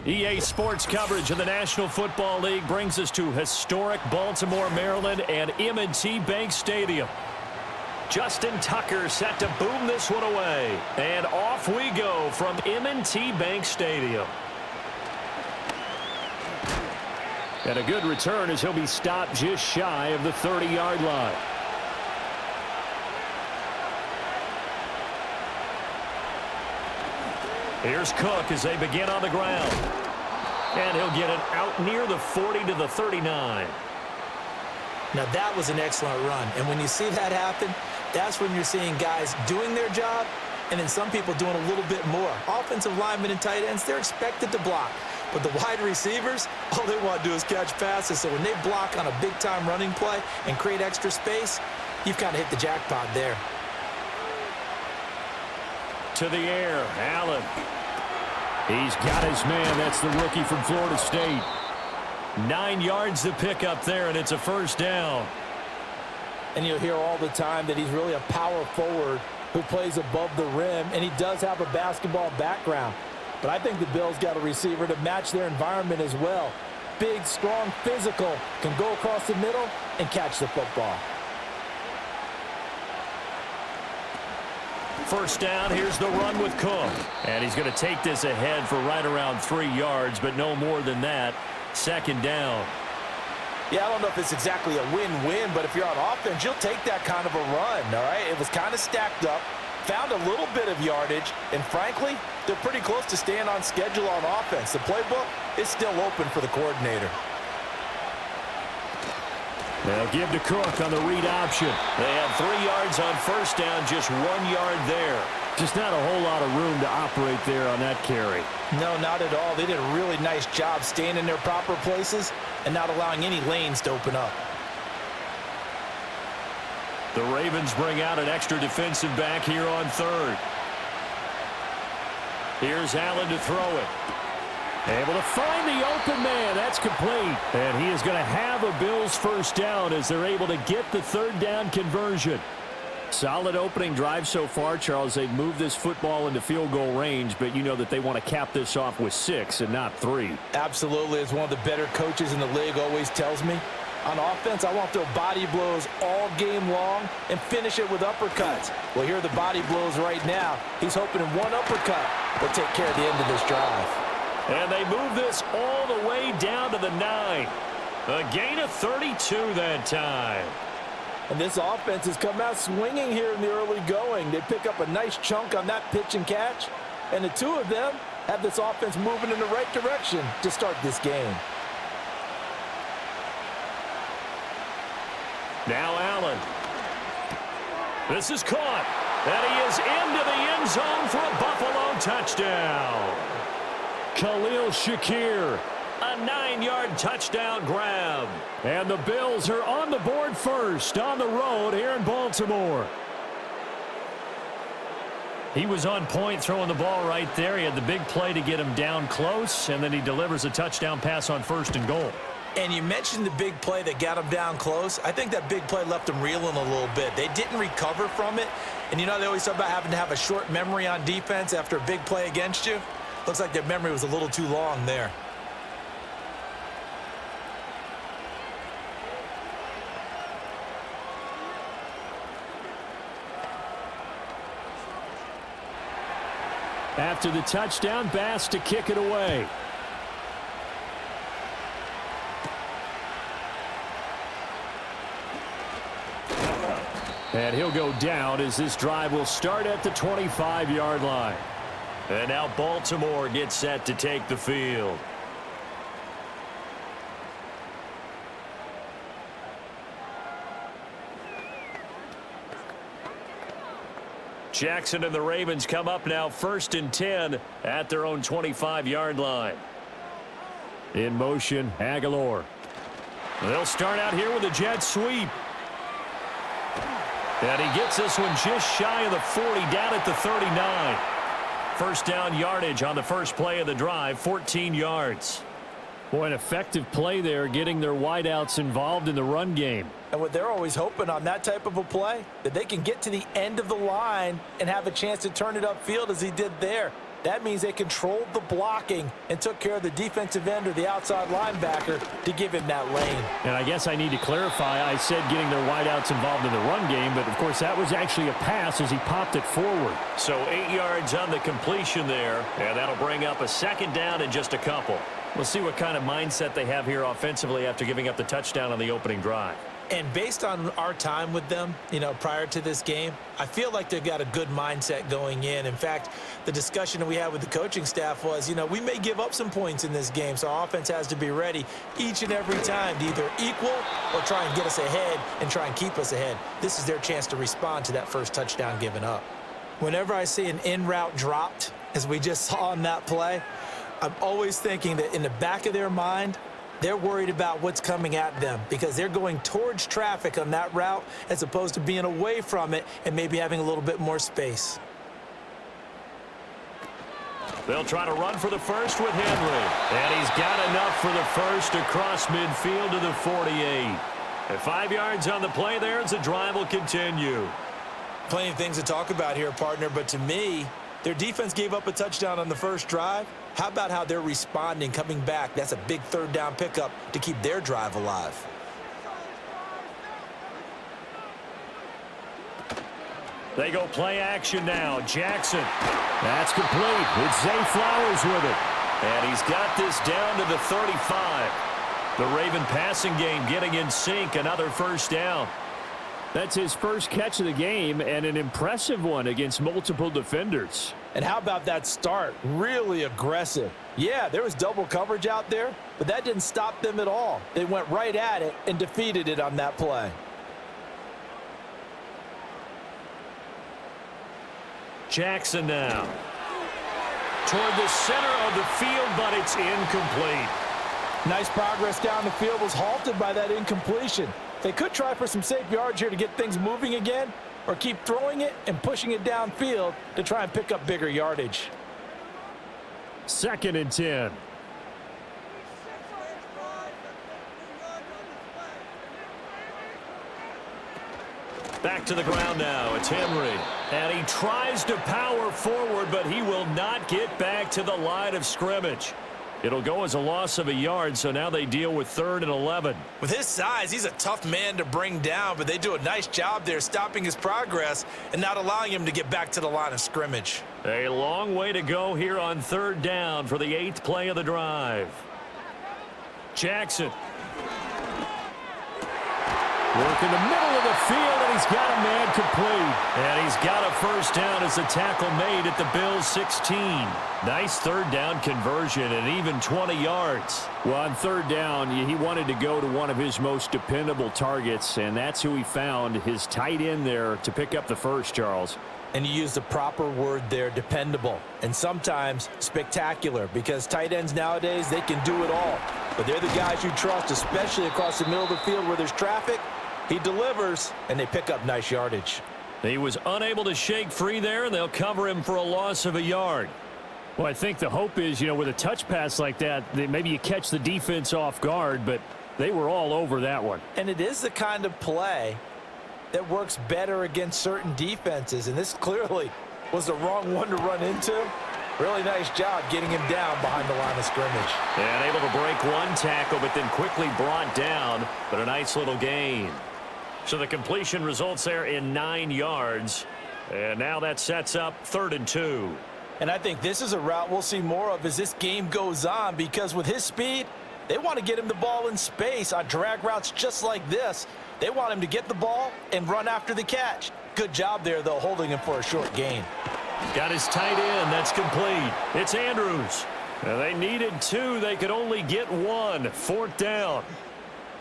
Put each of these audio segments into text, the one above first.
EA Sports coverage of the National Football League brings us to historic Baltimore, Maryland, and M&T Bank Stadium. Justin Tucker set to boom this one away. And off we go from M&T Bank Stadium. And a good return as he'll be stopped just shy of the 30-yard line. Here's Cook as they begin on the ground. And he'll get it out near the 40 to the 39. Now that was an excellent run. And when you see that happen, that's when you're seeing guys doing their job and then some people doing a little bit more. Offensive linemen and tight ends, they're expected to block. But the wide receivers, all they want to do is catch passes. So when they block on a big-time running play and create extra space, you've kind of hit the jackpot there. To the air, Allen. He's got his man. That's the rookie from Florida State. 9 yards to pick up there, and it's a first down. And you'll hear all the time that he's really a power forward who plays above the rim, and he does have a basketball background. But I think the Bills got a receiver to match their environment as well. Big, strong, physical, can go across the middle and catch the football. First down, here's the run with Cook. And he's going to take this ahead for right around 3 yards, but no more than that. Second down. Yeah, I don't know if it's exactly a win-win, but if you're on offense, you'll take that kind of a run, all right? It was kind of stacked up, found a little bit of yardage, and frankly, they're pretty close to staying on schedule on offense. The playbook is still open for the coordinator. They'll give to Cook on the read option. They have 3 yards on first down, just 1 yard there. Just not a whole lot of room to operate there on that carry. No, not at all. They did a really nice job staying in their proper places and not allowing any lanes to open up. The Ravens bring out an extra defensive back here on third. Here's Allen to throw it. Able to find the open man. That's complete. And he is going to have a Bills first down as they're able to get the third down conversion. Solid opening drive so far, Charles. They've moved this football into field goal range, but you know that they want to cap this off with 6 and not 3. Absolutely. As one of the better coaches in the league always tells me, on offense, I want to throw body blows all game long and finish it with uppercuts. Well, here are the body blows right now. He's hoping in one uppercut will take care of the end of this drive. And they move this all the way down to the 9. A gain of 32 that time. And this offense has come out swinging here in the early going. They pick up a nice chunk on that pitch and catch. And the two of them have this offense moving in the right direction to start this game. Now Allen. This is caught. And he is into the end zone for a Buffalo touchdown. Khalil Shakir. A 9-yard touchdown grab. And the Bills are on the board first on the road here in Baltimore. He was on point throwing the ball right there. He had the big play to get him down close, and then he delivers a touchdown pass on first and goal. And you mentioned the big play that got him down close. I think that big play left him reeling a little bit. They didn't recover from it. And you know they always talk about having to have a short memory on defense after a big play against you. Looks like their memory was a little too long there. After the touchdown, Bass to kick it away. And he'll go down as this drive will start at the 25-yard line. And now Baltimore gets set to take the field. Jackson and the Ravens come up now 1st and 10 at their own 25-yard line. In motion, Aguilar. They'll start out here with a jet sweep. And he gets this one just shy of the 40, down at the 39. First down yardage on the first play of the drive, 14 yards. Boy, an effective play there, getting their wideouts involved in the run game. And what they're always hoping on that type of a play, that they can get to the end of the line and have a chance to turn it upfield as he did there. That means they controlled the blocking and took care of the defensive end or the outside linebacker to give him that lane. And I guess I need to clarify, I said getting their wideouts involved in the run game, but of course that was actually a pass as he popped it forward. So 8 yards on the completion there, and that'll bring up a second down in just a couple. We'll see what kind of mindset they have here offensively after giving up the touchdown on the opening drive. And based on our time with them, prior to this game, I feel like they've got a good mindset going in. In fact, the discussion that we had with the coaching staff was, we may give up some points in this game, so our offense has to be ready each and every time to either equal or try and get us ahead and try and keep us ahead. This is their chance to respond to that first touchdown given up. Whenever I see an in-route dropped, as we just saw on that play, I'm always thinking that in the back of their mind, they're worried about what's coming at them because they're going towards traffic on that route as opposed to being away from it and maybe having a little bit more space. They'll try to run for the first with Henry. And he's got enough for the first across midfield to the 48. And 5 yards on the play there as the drive will continue. Plenty of things to talk about here, partner, but to me, their defense gave up a touchdown on the first drive. How about how they're responding, coming back? That's a big third down pickup to keep their drive alive. They go play action now. Jackson. That's complete. It's Zay Flowers with it. And he's got this down to the 35. The Raven passing game getting in sync. Another first down. That's his first catch of the game and an impressive one against multiple defenders. And how about that start? Really aggressive. Yeah, there was double coverage out there, but that didn't stop them at all. They went right at it and defeated it on that play. Jackson now. Toward the center of the field, but it's incomplete. Nice progress down the field was halted by that incompletion. They could try for some safe yards here to get things moving again, or keep throwing it and pushing it downfield to try and pick up bigger yardage. 2nd and 10. Back to the ground now. It's Henry. And he tries to power forward, but he will not get back to the line of scrimmage. It'll go as a loss of a yard, so now they deal with 3rd and 11. With his size, he's a tough man to bring down, but they do a nice job there stopping his progress and not allowing him to get back to the line of scrimmage. A long way to go here on 3rd down for the 8th play of the drive. Jackson. Work in the middle of the field, and he's got a man complete. And he's got a first down as the tackle made at the Bills' 16. Nice 3rd down conversion and even 20 yards. Well, on 3rd down, he wanted to go to one of his most dependable targets, and that's who he found, his tight end there, to pick up the first, Charles. And you use the proper word there, dependable, and sometimes spectacular, because tight ends nowadays, they can do it all. But they're the guys you trust, especially across the middle of the field where there's traffic. He delivers, and they pick up nice yardage. He was unable to shake free there, and they'll cover him for a loss of a yard. Well, I think the hope is, with a touch pass like that maybe you catch the defense off guard, but they were all over that one. And it is the kind of play that works better against certain defenses, and this clearly was the wrong one to run into. Really nice job getting him down behind the line of scrimmage. And able to break one tackle, but then quickly brought down, but a nice little gain. So the completion results there in 9 yards, and now that sets up 3rd and 2. And I think this is a route we'll see more of as this game goes on, because with his speed, they want to get him the ball in space on drag routes just like this. They want him to get the ball and run after the catch. Good job there, though, holding him for a short gain. Got his tight end. That's complete. It's Andrews. And they needed 2. They could only get 1. 4th down.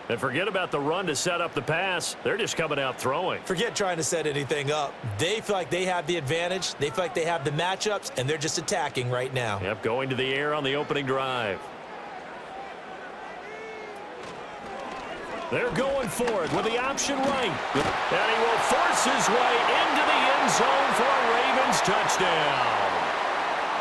And forget about the run to set up the pass. They're just coming out throwing. Forget trying to set anything up. They feel like they have the advantage. They feel like they have the matchups, and they're just attacking right now. Yep, going to the air on the opening drive. They're going for it with the option right. And he will force his way into the end zone for a Ravens touchdown.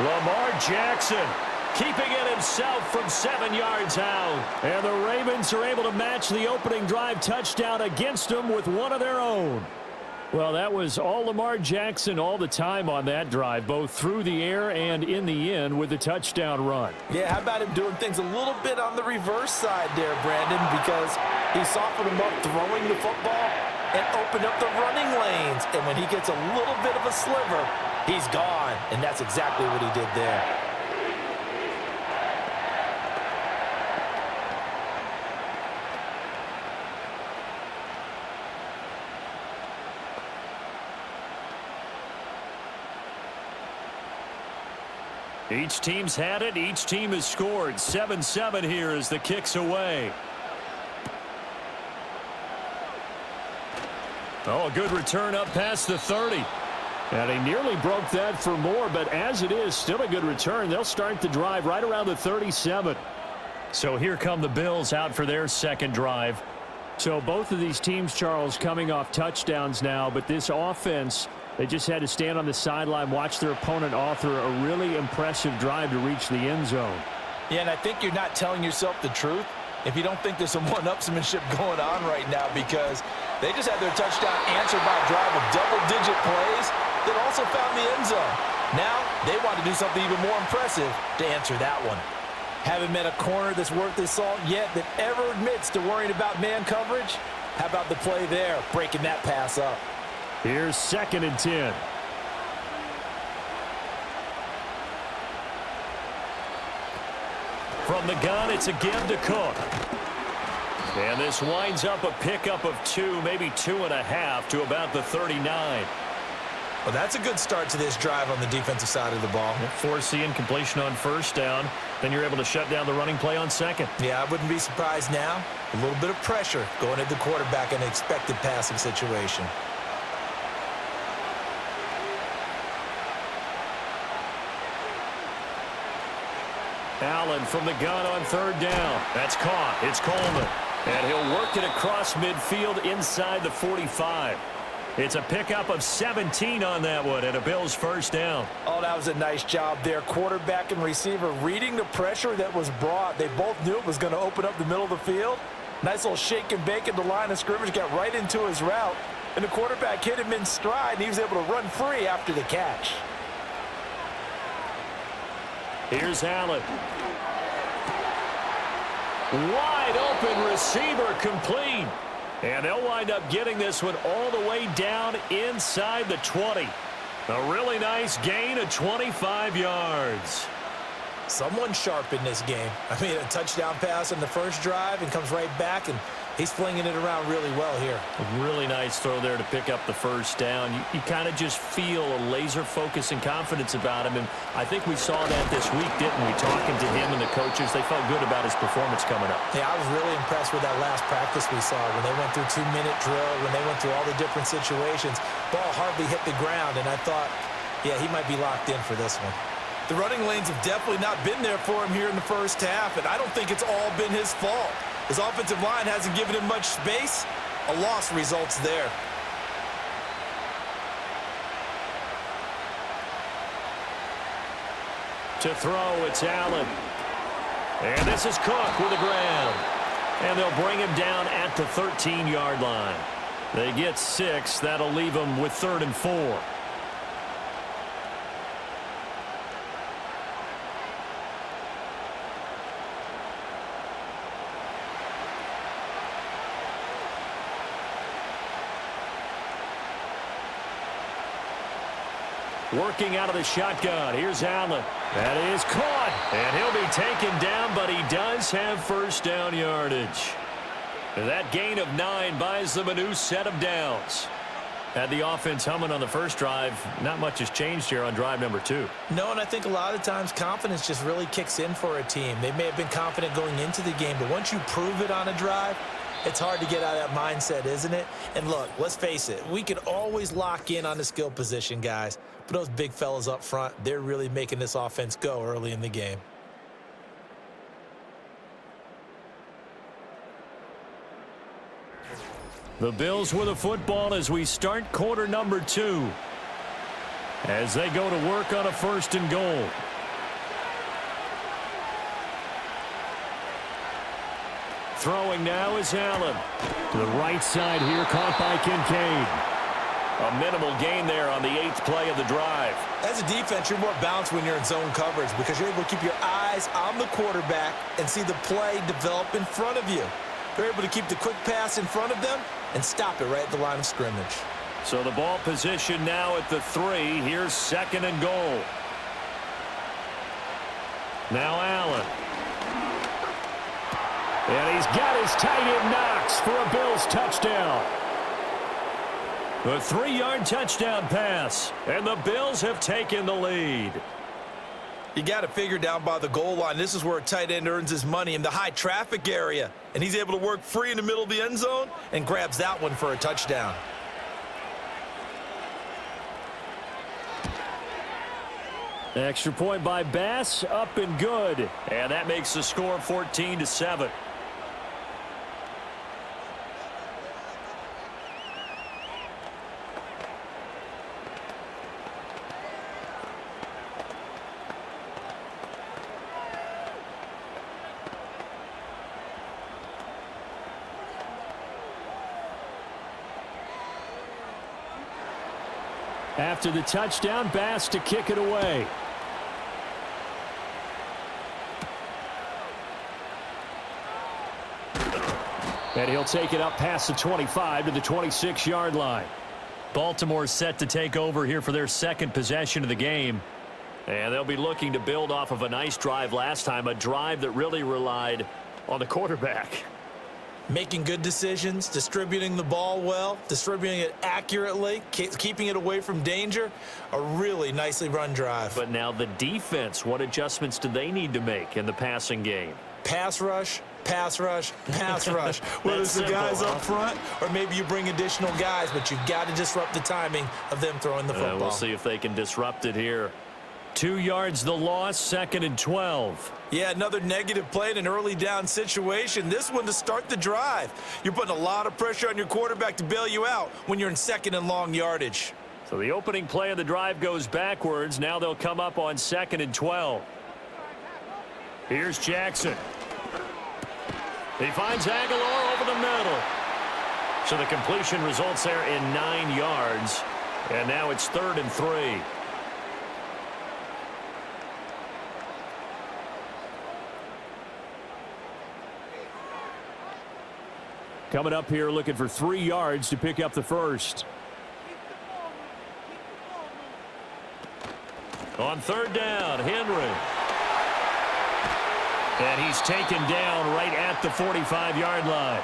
Lamar Jackson keeping it himself from 7 yards out. And the Ravens are able to match the opening drive touchdown against them with one of their own. Well, that was all Lamar Jackson all the time on that drive, both through the air and in the end with a touchdown run. Yeah, how about him doing things a little bit on the reverse side there, Brandon, because he softened him up throwing the football and opened up the running lanes. And when he gets a little bit of a sliver, he's gone. And that's exactly what he did there. Each team's had it. Each team has scored. 7-7 here as the kick's away. Oh, a good return up past the 30. And he nearly broke that for more, but as it is, still a good return. They'll start the drive right around the 37. So here come the Bills out for their second drive. So both of these teams, Charles, coming off touchdowns now, but this offense, they just had to stand on the sideline, watch their opponent author a really impressive drive to reach the end zone. Yeah, and I think you're not telling yourself the truth if you don't think there's some one-upsmanship going on right now, because they just had their touchdown answered by a drive of double-digit plays that also found the end zone. Now they want to do something even more impressive to answer that one. Haven't met a corner that's worth his salt yet that ever admits to worrying about man coverage. How about the play there, breaking that pass up? Here's 2nd and 10. From the gun, it's a give to Cook. And this winds up a pickup of 2, maybe 2.5 to about the 39. Well, that's a good start to this drive on the defensive side of the ball. Forcing completion on first down. Then you're able to shut down the running play on second. Yeah, I wouldn't be surprised now. A little bit of pressure going at the quarterback in an expected passing situation. Allen from the gun on 3rd down. That's caught. It's Coleman. And he'll work it across midfield inside the 45. It's a pickup of 17 on that one and a Bills first down. Oh, that was a nice job there. Quarterback and receiver reading the pressure that was brought. They both knew it was going to open up the middle of the field. Nice little shake and bake at the line of scrimmage, got right into his route. And the quarterback hit him in stride, and he was able to run free after the catch. Here's Allen. Wide open receiver complete. And they'll wind up getting this one all the way down inside the 20. A really nice gain of 25 yards. Someone sharp in this game. I mean, a touchdown pass in the first drive and comes right back, and he's flinging it around really well here. A really nice throw there to pick up the first down. You kind of just feel a laser focus and confidence about him, and I think we saw that this week, didn't we? Talking to him and the coaches, they felt good about his performance coming up. Yeah, I was really impressed with that last practice we saw when they went through 2-minute drill, when they went through all the different situations. Ball hardly hit the ground, and I thought, yeah, he might be locked in for this one. The running lanes have definitely not been there for him here in the first half, and I don't think it's all been his fault. His offensive line hasn't given him much space. A loss results there. To throw, it's Allen. And this is Cook with the ground. And they'll bring him down at the 13-yard line. They get 6. That'll leave them with 3rd and 4. Working out of the shotgun. Here's Allen. That is caught. And he'll be taken down, but he does have first down yardage. And that gain of 9 buys them a new set of downs. Had the offense humming on the first drive. Not much has changed here on drive number 2. No, and I think a lot of times confidence just really kicks in for a team. They may have been confident going into the game, but once you prove it on a drive, it's hard to get out of that mindset, isn't it? And look, let's face it, we can always lock in on the skill position, guys. But those big fellas up front, they're really making this offense go early in the game. The Bills with the football as we start quarter number 2. As they go to work on a 1st and goal. Throwing now is Allen. To the right side here, caught by Kincaid. A minimal gain there on the 8th play of the drive. As a defense, you're more balanced when you're in zone coverage because you're able to keep your eyes on the quarterback and see the play develop in front of you. They're able to keep the quick pass in front of them and stop it right at the line of scrimmage. So the ball position now at the 3. Here's 2nd and goal. Now Allen. And he's got his tight end Knox for a Bills touchdown. A 3-yard touchdown pass, and the Bills have taken the lead. You got to figure down by the goal line. This is where a tight end earns his money, in the high traffic area. And he's able to work free in the middle of the end zone and grabs that one for a touchdown. Extra point by Bass, up and good. And that makes the score 14-7. After the touchdown, Bass to kick it away. And he'll take it up past the 25 to the 26-yard line. Baltimore set to take over here for their 2nd possession of the game. And they'll be looking to build off of a nice drive last time, a drive that really relied on the quarterback. Making good decisions, distributing the ball well, distributing it accurately, keeping it away from danger. A really nicely run drive. But now the defense, what adjustments do they need to make in the passing game? Pass rush, pass rush, pass rush. Whether it's the guys up front or maybe you bring additional guys, but you've got to disrupt the timing of them throwing the football. We'll see if they can disrupt it here. 2 yards the loss, 2nd and 12. Yeah, another negative play in an early down situation. This one to start the drive. You're putting a lot of pressure on your quarterback to bail you out when you're in 2nd and long yardage. So the opening play of the drive goes backwards. Now they'll come up on 2nd and 12. Here's Jackson. He finds Aguilar over the middle. So the completion results there in 9 yards. And now it's 3rd and 3. Coming up here looking for 3 yards to pick up the first. On 3rd down, Henry. And he's taken down right at the 45-yard line.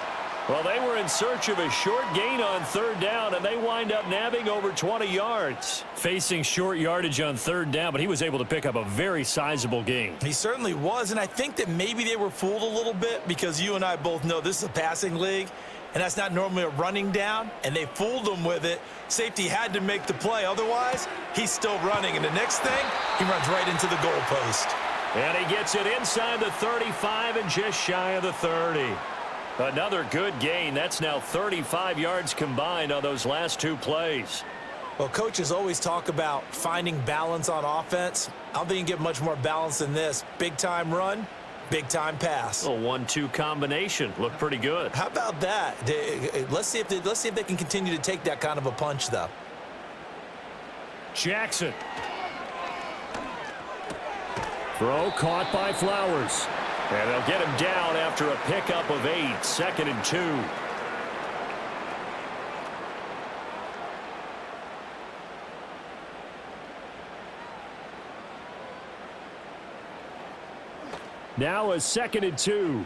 Well, they were in search of a short gain on 3rd down, and they wind up nabbing over 20 yards. Facing short yardage on 3rd down, but he was able to pick up a very sizable gain. He certainly was, and I think that maybe they were fooled a little bit because you and I both know this is a passing league, and that's not normally a running down, and they fooled him with it. Safety had to make the play. Otherwise, he's still running, and the next thing, he runs right into the goalpost. And he gets it inside the 35 and just shy of the 30. Another good gain. That's now 35 yards combined on those last 2 plays. Well, coaches always talk about finding balance on offense. I don't think you can get much more balance than this. Big-time run, big-time pass. A 1-2 combination. Looked pretty good. How about that? Let's see if they can continue to take that kind of a punch, though. Jackson. Throw caught by Flowers. And they'll get him down after a pickup of 8, 2nd and 2. Now a 2nd and 2.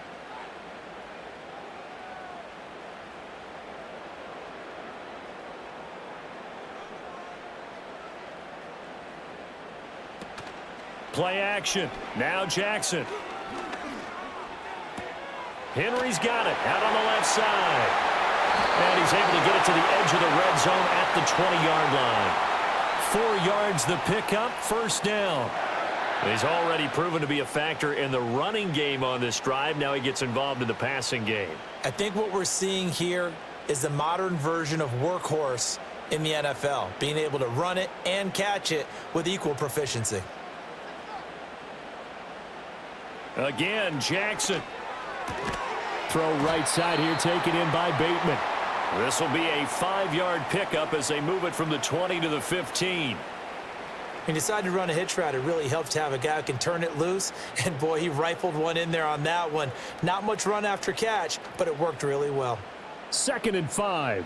Play action. Now Jackson. Henry's got it out on the left side. And he's able to get it to the edge of the red zone at the 20-yard line. 4 yards the pickup, 1st down. He's already proven to be a factor in the running game on this drive. Now he gets involved in the passing game. I think what we're seeing here is the modern version of workhorse in the NFL, being able to run it and catch it with equal proficiency. Again, Jackson. Throw right side here, taken in by Bateman. This will be a 5-yard pickup as they move it from the 20 to the 15. He decided to run a hitch route. It really helps to have a guy who can turn it loose. And, boy, he rifled one in there on that one. Not much run after catch, but it worked really well. 2nd and 5.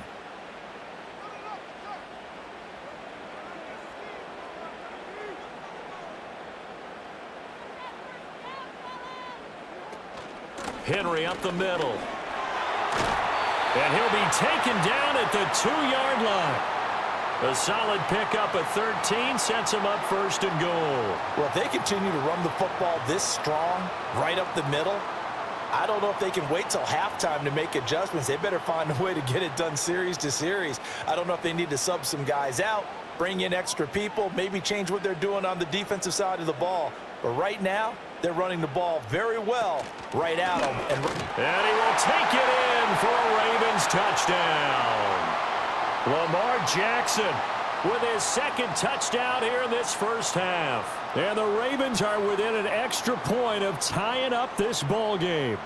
Henry up the middle. And he'll be taken down at the 2-yard line. A solid pickup at 13 sets him up 1st and goal. Well, if they continue to run the football this strong, right up the middle, I don't know if they can wait till halftime to make adjustments. They better find a way to get it done series to series. I don't know if they need to sub some guys out, bring in extra people, maybe change what they're doing on the defensive side of the ball. But right now, they're running the ball very well right at them. And he will take it in for a Ravens touchdown. Lamar Jackson with his 2nd touchdown here in this first half. And the Ravens are within an extra point of tying up this ball game.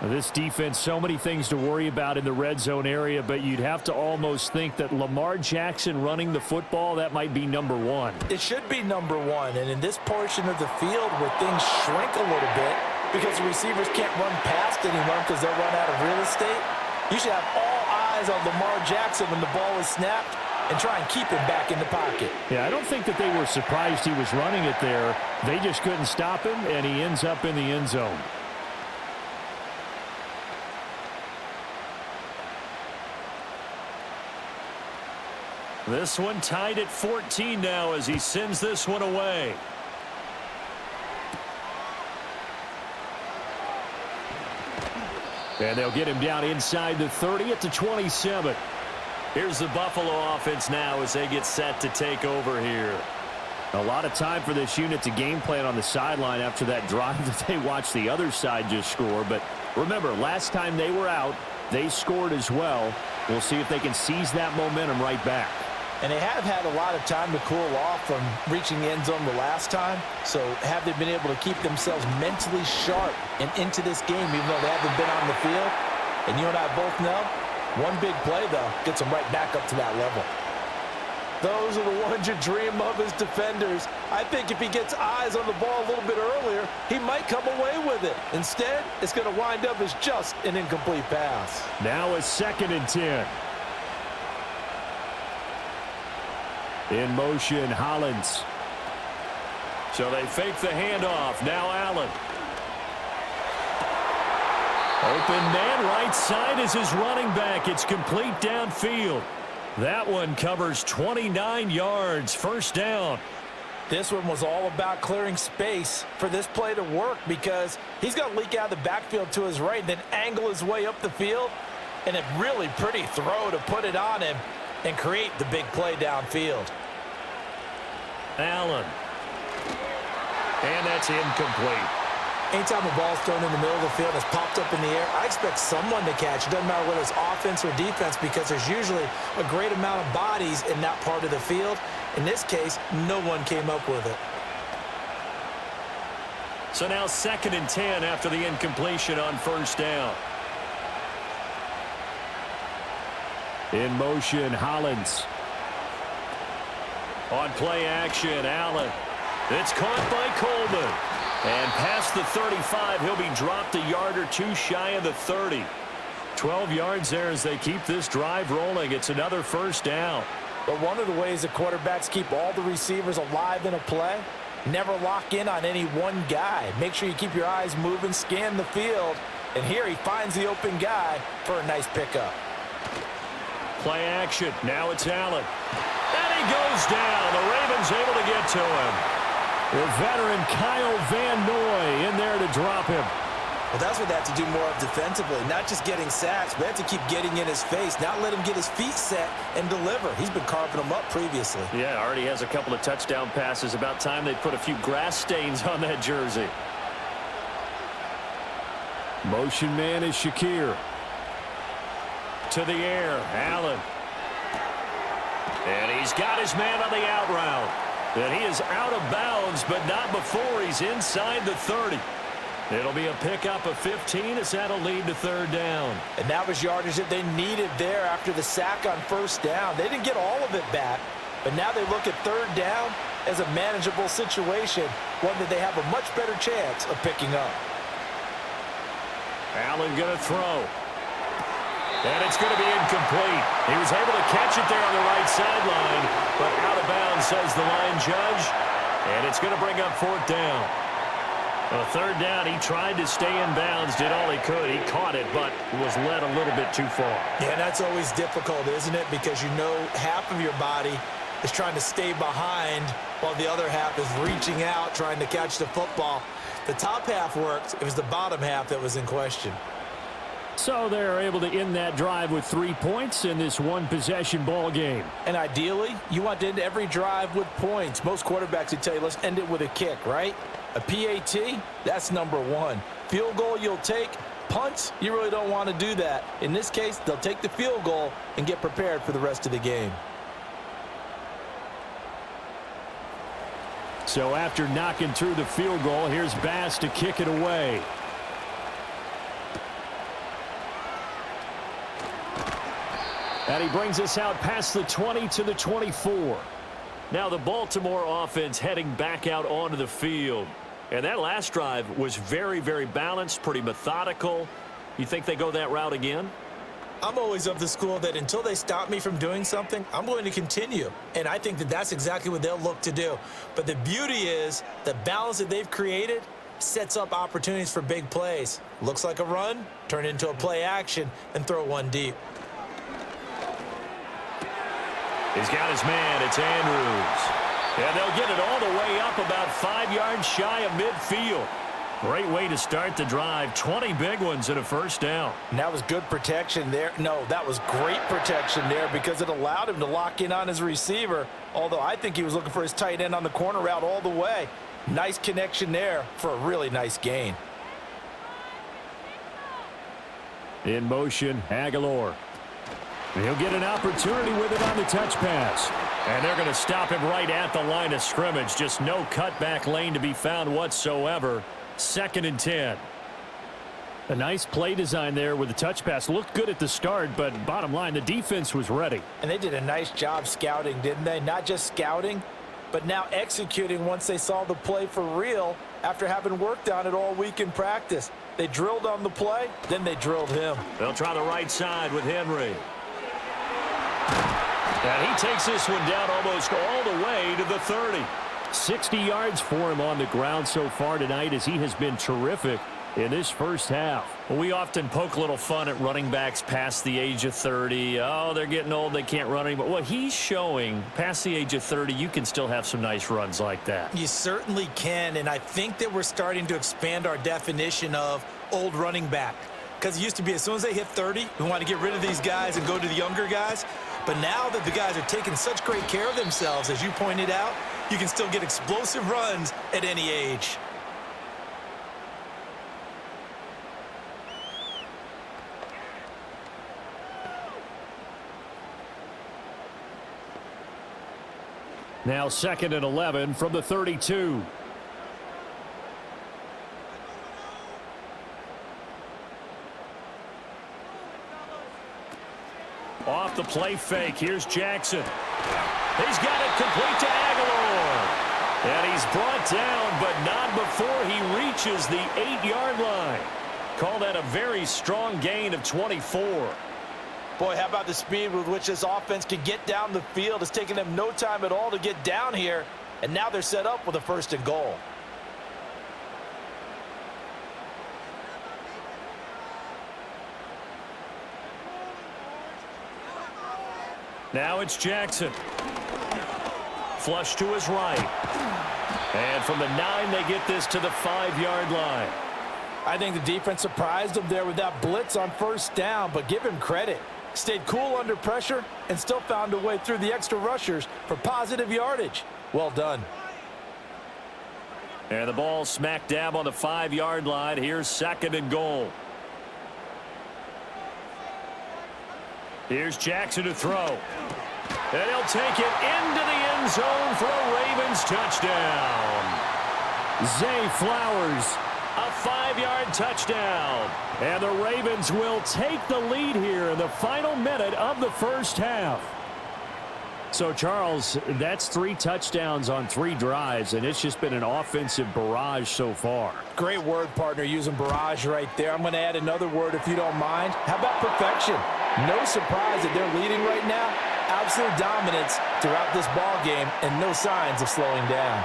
This defense, so many things to worry about in the red zone area, but you'd have to almost think that Lamar Jackson running the football, that might be number 1. It should be number 1, and in this portion of the field where things shrink a little bit because the receivers can't run past anyone because they'll run out of real estate, you should have all eyes on Lamar Jackson when the ball is snapped and try and keep him back in the pocket. Yeah, I don't think that they were surprised he was running it there. They just couldn't stop him, and he ends up in the end zone. This one tied at 14 now as he sends this one away. And they'll get him down inside the 30 at the 27. Here's the Buffalo offense now as they get set to take over here. A lot of time for this unit to game plan on the sideline after that drive that they watched the other side just score. But remember, last time they were out, they scored as well. We'll see if they can seize that momentum right back. And they have had a lot of time to cool off from reaching the end zone the last time. So have they been able to keep themselves mentally sharp and into this game even though they haven't been on the field? And you and I both know, one big play, though, gets them right back up to that level. Those are the ones you dream of as defenders. I think if he gets eyes on the ball a little bit earlier, he might come away with it. Instead, it's going to wind up as just an incomplete pass. Now a 2nd and 10. In motion, Hollins. So they fake the handoff. Now Allen. Open man right side is his running back. It's complete downfield. That one covers 29 yards. 1st down. This one was all about clearing space for this play to work because he's going to leak out of the backfield to his right and then angle his way up the field. And a really pretty throw to put it on him and create the big play downfield. Allen. And that's incomplete. Anytime a ball's thrown in the middle of the field and it's popped up in the air, I expect someone to catch. It doesn't matter whether it's offense or defense because there's usually a great amount of bodies in that part of the field. In this case, no one came up with it. So now 2nd and 10 after the incompletion on 1st down. In motion, Hollins. On play action, Allen. It's caught by Coleman. And past the 35, he'll be dropped a yard or two shy of the 30. 12 yards there as they keep this drive rolling. It's another 1st down. But one of the ways that quarterbacks keep all the receivers alive in a play, never lock in on any one guy. Make sure you keep your eyes moving, scan the field. And here he finds the open guy for a nice pickup. Play action. Now it's Allen. And he goes down. The Ravens able to get to him. The veteran Kyle Van Noy in there to drop him. Well, that's what they have to do more of defensively. Not just getting sacks, but they have to keep getting in his face. Not let him get his feet set and deliver. He's been carving them up previously. Yeah, already has a couple of touchdown passes. About time they put a few grass stains on that jersey. Motion man is Shakir. To the air, Allen. And he's got his man on the out route. And he is out of bounds, but not before he's inside the 30. It'll be a pickup of 15 as that'll lead to third down. And that was yardage that they needed there after the sack on first down. They didn't get all of it back, but now they look at third down as a manageable situation, one that they have a much better chance of picking up. Allen going to throw. And it's going to be incomplete. He was able to catch it there on the right sideline, but out of bounds, says the line judge. And it's going to bring up fourth down. Well, third down, he tried to stay in bounds, did all he could. He caught it, but was led a little bit too far. Yeah, that's always difficult, isn't it? Because you know half of your body is trying to stay behind while the other half is reaching out, trying to catch the football. The top half worked. It was the bottom half that was in question. So they're able to end that drive with 3 points in this one-possession ball game. And ideally, you want to end every drive with points. Most quarterbacks would tell you, let's end it with a kick, right? A PAT, that's number one. Field goal you'll take. Punts, you really don't want to do that. In this case, they'll take the field goal and get prepared for the rest of the game. So after knocking through the field goal, here's Bass to kick it away. And he brings us out past the 20 to the 24. Now the Baltimore offense heading back out onto the field. And that last drive was very, very balanced, pretty methodical. You think they go that route again? I'm always of the school that until they stop me from doing something, I'm going to continue. And I think that that's exactly what they'll look to do. But the beauty is the balance that they've created sets up opportunities for big plays. Looks like a run, turn into a play action, and throw one deep. He's got his man. It's Andrews. And they'll get it all the way up about 5 yards shy of midfield. Great way to start the drive. 20 big ones and a first down. And that was good protection there. No, that was great protection there because it allowed him to lock in on his receiver, although I think he was looking for his tight end on the corner route all the way. Nice connection there for a really nice gain. In motion, Aguilar. He'll get an opportunity with it on the touch pass. And they're going to stop him right at the line of scrimmage. Just no cutback lane to be found whatsoever. 2nd and 10. A nice play design there with the touch pass. Looked good at the start, but bottom line, the defense was ready. And they did a nice job scouting, didn't they? Not just scouting, but now executing once they saw the play for real after having worked on it all week in practice. They drilled on the play, then they drilled him. They'll try the right side with Henry. And he takes this one down almost all the way to the 30. 60 yards for him on the ground so far tonight as he has been terrific in this first half. Well, we often poke a little fun at running backs past the age of 30. Oh, they're getting old, they can't run anymore. Well, he's showing past the age of 30, you can still have some nice runs like that. You certainly can, and I think that we're starting to expand our definition of old running back. Because it used to be as soon as they hit 30, we want to get rid of these guys and go to the younger guys. But now that the guys are taking such great care of themselves, as you pointed out, you can still get explosive runs at any age. Now 2nd and 11 from the 32. Off the play fake. Here's Jackson. He's got it complete to Aguilar. And he's brought down, but not before he reaches the 8-yard line. Call that a very strong gain of 24. Boy, how about the speed with which this offense can get down the field? It's taken them no time at all to get down here, and now they're set up with a 1st and goal. Now it's Jackson. Flush to his right. And from the 9, they get this to the 5-yard line. I think the defense surprised him there with that blitz on 1st down, but give him credit. Stayed cool under pressure and still found a way through the extra rushers for positive yardage. Well done. And the ball smack dab on the 5-yard line. Here's 2nd and goal. Here's Jackson to throw. And he'll take it into the end zone for a Ravens touchdown. Zay Flowers A 5-yard touchdown. And the Ravens will take the lead here in the final minute of the first half. So, Charles, that's 3 touchdowns on 3 drives, and it's just been an offensive barrage so far. Great word, partner, using barrage right there. I'm going to add another word if you don't mind. How about perfection? No surprise that they're leading right now. Absolute dominance throughout this ball game and no signs of slowing down.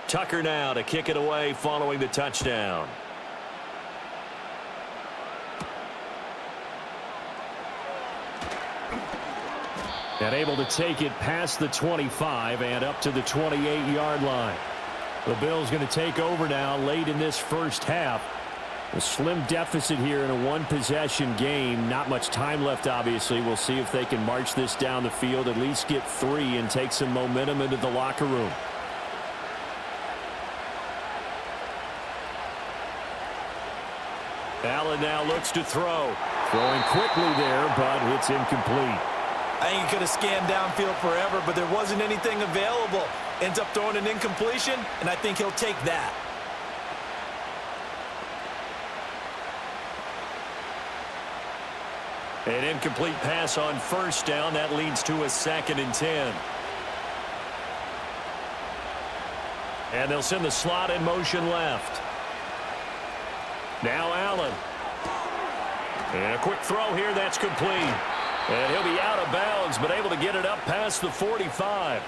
Tucker now to kick it away following the touchdown. And able to take it past the 25 and up to the 28-yard line. The Bills going to take over now late in this first half. A slim deficit here in a one-possession game. Not much time left, obviously. We'll see if they can march this down the field, at least get 3 and take some momentum into the locker room. Allen now looks to throw. Throwing quickly there, but it's incomplete. I think he could have scanned downfield forever, but there wasn't anything available. Ends up throwing an incompletion, and I think he'll take that. An incomplete pass on first down. That leads to a 2nd and 10. And they'll send the slot in motion left. Now Allen. And a quick throw here. That's complete. And he'll be out of bounds, but able to get it up past the 45.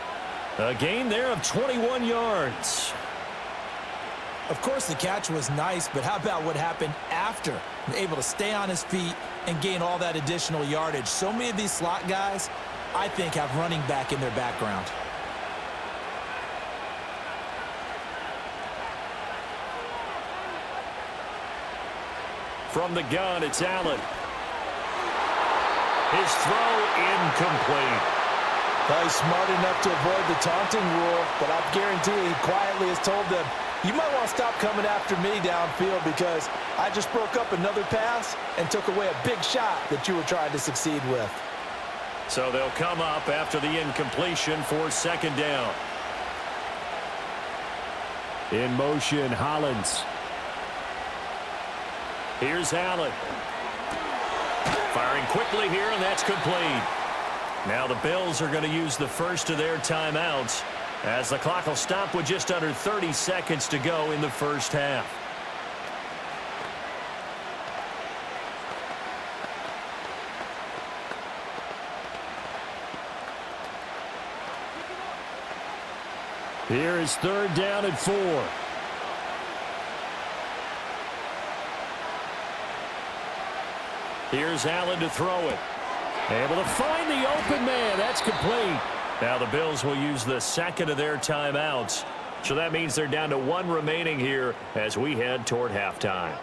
A gain there of 21 yards. Of course, the catch was nice, but how about what happened after? Able to stay on his feet and gain all that additional yardage. So many of these slot guys, I think, have running back in their background. From the gun, it's Allen. His throw incomplete. Probably smart enough to avoid the taunting rule, but I guarantee you he quietly has told them, you might want to stop coming after me downfield because I just broke up another pass and took away a big shot that you were trying to succeed with. So they'll come up after the incompletion for 2nd down. In motion, Hollins. Here's Allen. Firing quickly here, and that's complete. Now the Bills are going to use the first of their timeouts as the clock will stop with just under 30 seconds to go in the first half. Here is 3rd down and 4. Here's Allen to throw it. Able to find the open man. That's complete. Now the Bills will use the 2nd of their timeouts. So that means they're down to 1 remaining here as we head toward halftime.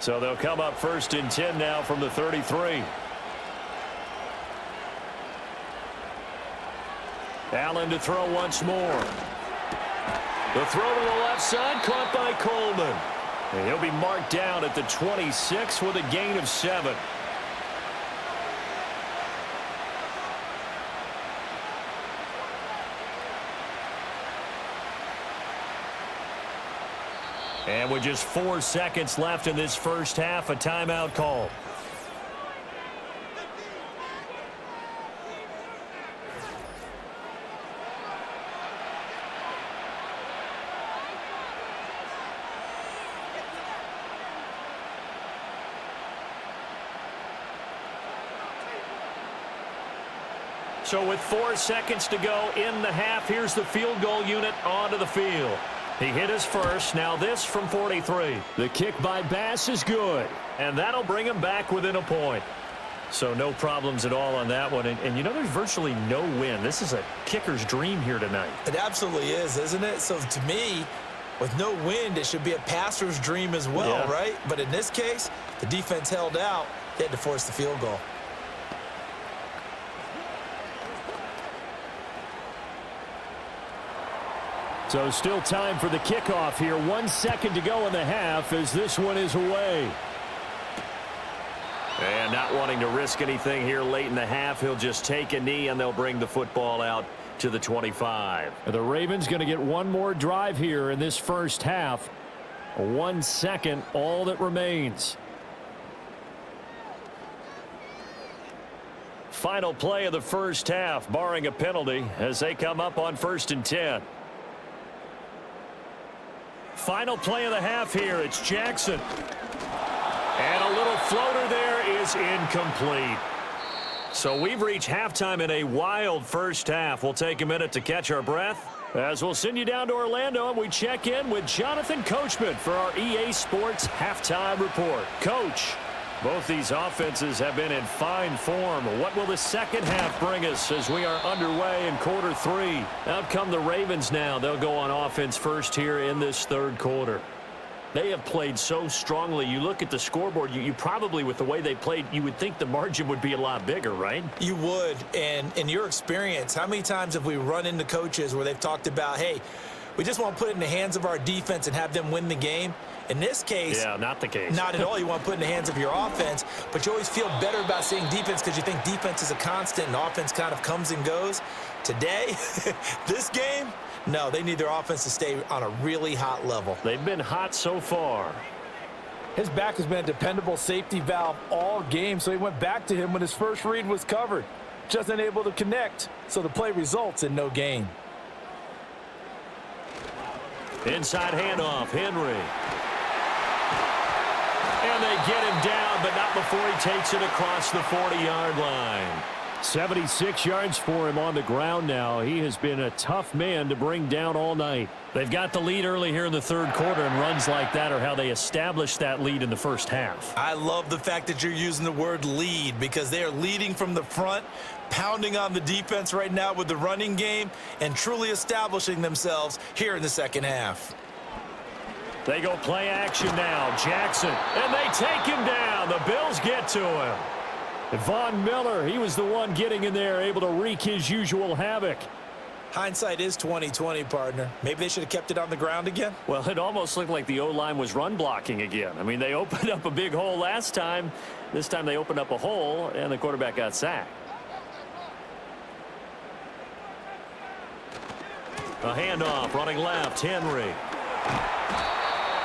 So they'll come up 1st and 10 now from the 33. Allen to throw once more. The throw to the left side, caught by Coleman. And he'll be marked down at the 26 with a gain of 7. And with just 4 seconds left in this first half, a timeout call. So with 4 seconds to go in the half, here's the field goal unit onto the field. He hit his first. Now this from 43. The kick by Bass is good. And that'll bring him back within a point. So no problems at all on that one. And you know, there's virtually no win. This is a kicker's dream here tonight. It absolutely is, isn't it? So to me, With no wind, it should be a passer's dream as well, right? But in this case, the defense held out. They had to force the field goal. So still time for the kickoff here. 1 second to go in the half as this one is away. And not wanting to risk anything here late in the half, he'll just take a knee and they'll bring the football out to the 25. The Ravens going to get one more drive here in this first half. 1 second, all that remains. Final play of the first half, barring a penalty, as they come up on 1st and 10. Final play of the half here. It's Jackson. And a little floater there is incomplete. So we've reached halftime in a wild first half. We'll take a minute to catch our breath as we'll send you down to Orlando and we check in with Jonathan Coachman for our EA Sports Halftime Report. Coach, both these offenses have been in fine form. What will the second half bring us as we are underway in quarter 3? Out come the Ravens now. They'll go on offense first here in this third quarter. They have played so strongly. You look at the scoreboard, you probably, with the way they played, you would think the margin would be a lot bigger, right? You would. And in your experience, how many times have we run into coaches where they've talked about, hey, we just want to put it in the hands of our defense and have them win the game? In this case, not the case. Not at all. You want to put it in the hands of your offense, but you always feel better about seeing defense because you think defense is a constant and offense kind of comes and goes. Today, this game, no, they need their offense to stay on a really hot level. They've been hot so far. His back has been a dependable safety valve all game, so he went back to him when his first read was covered. Just unable to connect, so the play results in no gain. Inside handoff, Henry. And they get him down, but not before he takes it across the 40-yard line. 76 yards for him on the ground now. He has been a tough man to bring down all night. They've got the lead early here in the third quarter, and runs like that are how they established that lead in the first half. I love the fact that you're using the word lead because they are leading from the front, pounding on the defense right now with the running game, and truly establishing themselves here in the second half. They go play action now. Jackson, and they take him down. The Bills get to him. Von Miller, he was the one getting in there, able to wreak his usual havoc. Hindsight is 20/20, partner. Maybe they should have kept it on the ground again. Well, it almost looked like the O-line was run blocking again. I mean, they opened up a big hole last time. This time they opened up a hole, and the quarterback got sacked. A handoff, running left, Henry.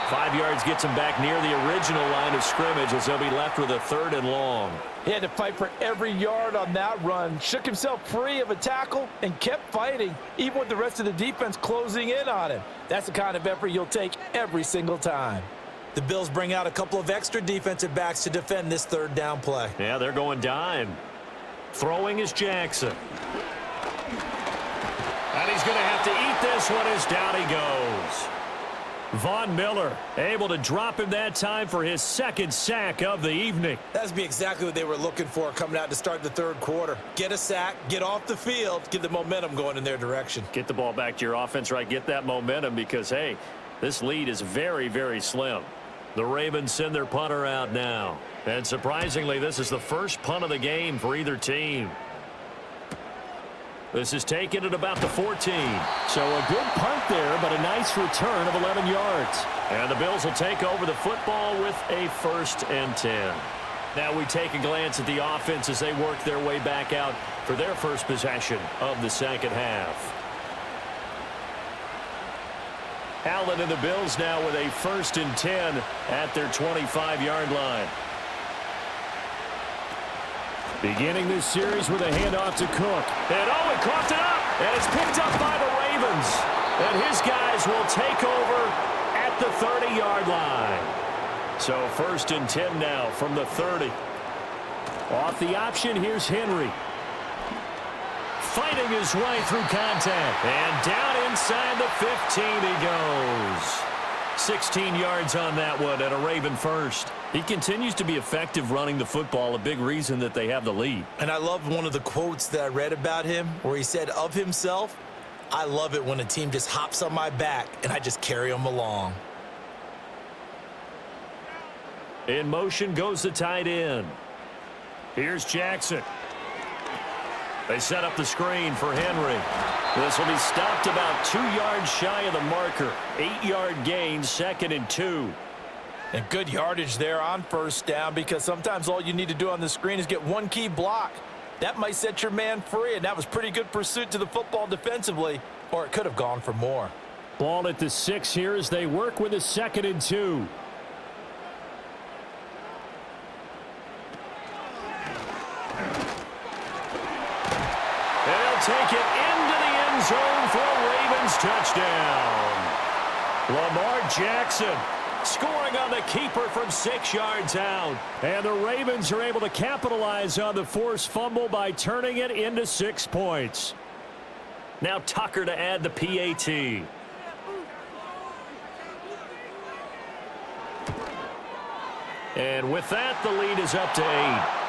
5 yards gets him back near the original line of scrimmage as they'll be left with a 3rd and long. He had to fight for every yard on that run, shook himself free of a tackle, and kept fighting, even with the rest of the defense closing in on him. That's the kind of effort you'll take every single time. The Bills bring out a couple of extra defensive backs to defend this third down play. Yeah, they're going dime. Throwing is Jackson. And he's going to have to eat this one as down he goes. Von Miller able to drop him that time for his 2nd sack of the evening. That's be exactly what they were looking for coming out to start the third quarter. Get a sack, get off the field, get the momentum going in their direction. Get the ball back to your offense, right? Get that momentum because, hey, this lead is very, very slim. The Ravens send their punter out now. And surprisingly, this is the first punt of the game for either team. This is taken at about the 14. So a good punt there, but a nice return of 11 yards. And the Bills will take over the football with a 1st and 10. Now we take a glance at the offense as they work their way back out for their first possession of the second half. Allen and the Bills now with a 1st and 10 at their 25-yard line. Beginning this series with a handoff to Cook. And he coughed it up. And it's picked up by the Ravens. And his guys will take over at the 30-yard line. So 1st and 10 now from the 30. Off the option, here's Henry. Fighting his way through contact. And down inside the 15 he goes. 16 yards on that one and a Raven first. He continues to be effective running the football, a big reason that they have the lead. And I love one of the quotes that I read about him where he said of himself, I love it when a team just hops on my back and I just carry them along. In motion goes the tight end. Here's Jackson. They set up the screen for Henry. This will be stopped about 2 yards shy of the marker. 8-yard gain, 2nd and 2. And good yardage there on first down, because sometimes all you need to do on the screen is get one key block. That might set your man free, and that was pretty good pursuit to the football defensively, or it could have gone for more. Ball at the 6 here as they work with a 2nd and 2. They'll take it into the end zone for a Ravens touchdown. Lamar Jackson scoring on the keeper from 6 yards out. And the Ravens are able to capitalize on the forced fumble by turning it into 6 points. Now Tucker to add the PAT. And with that, the lead is up to 8.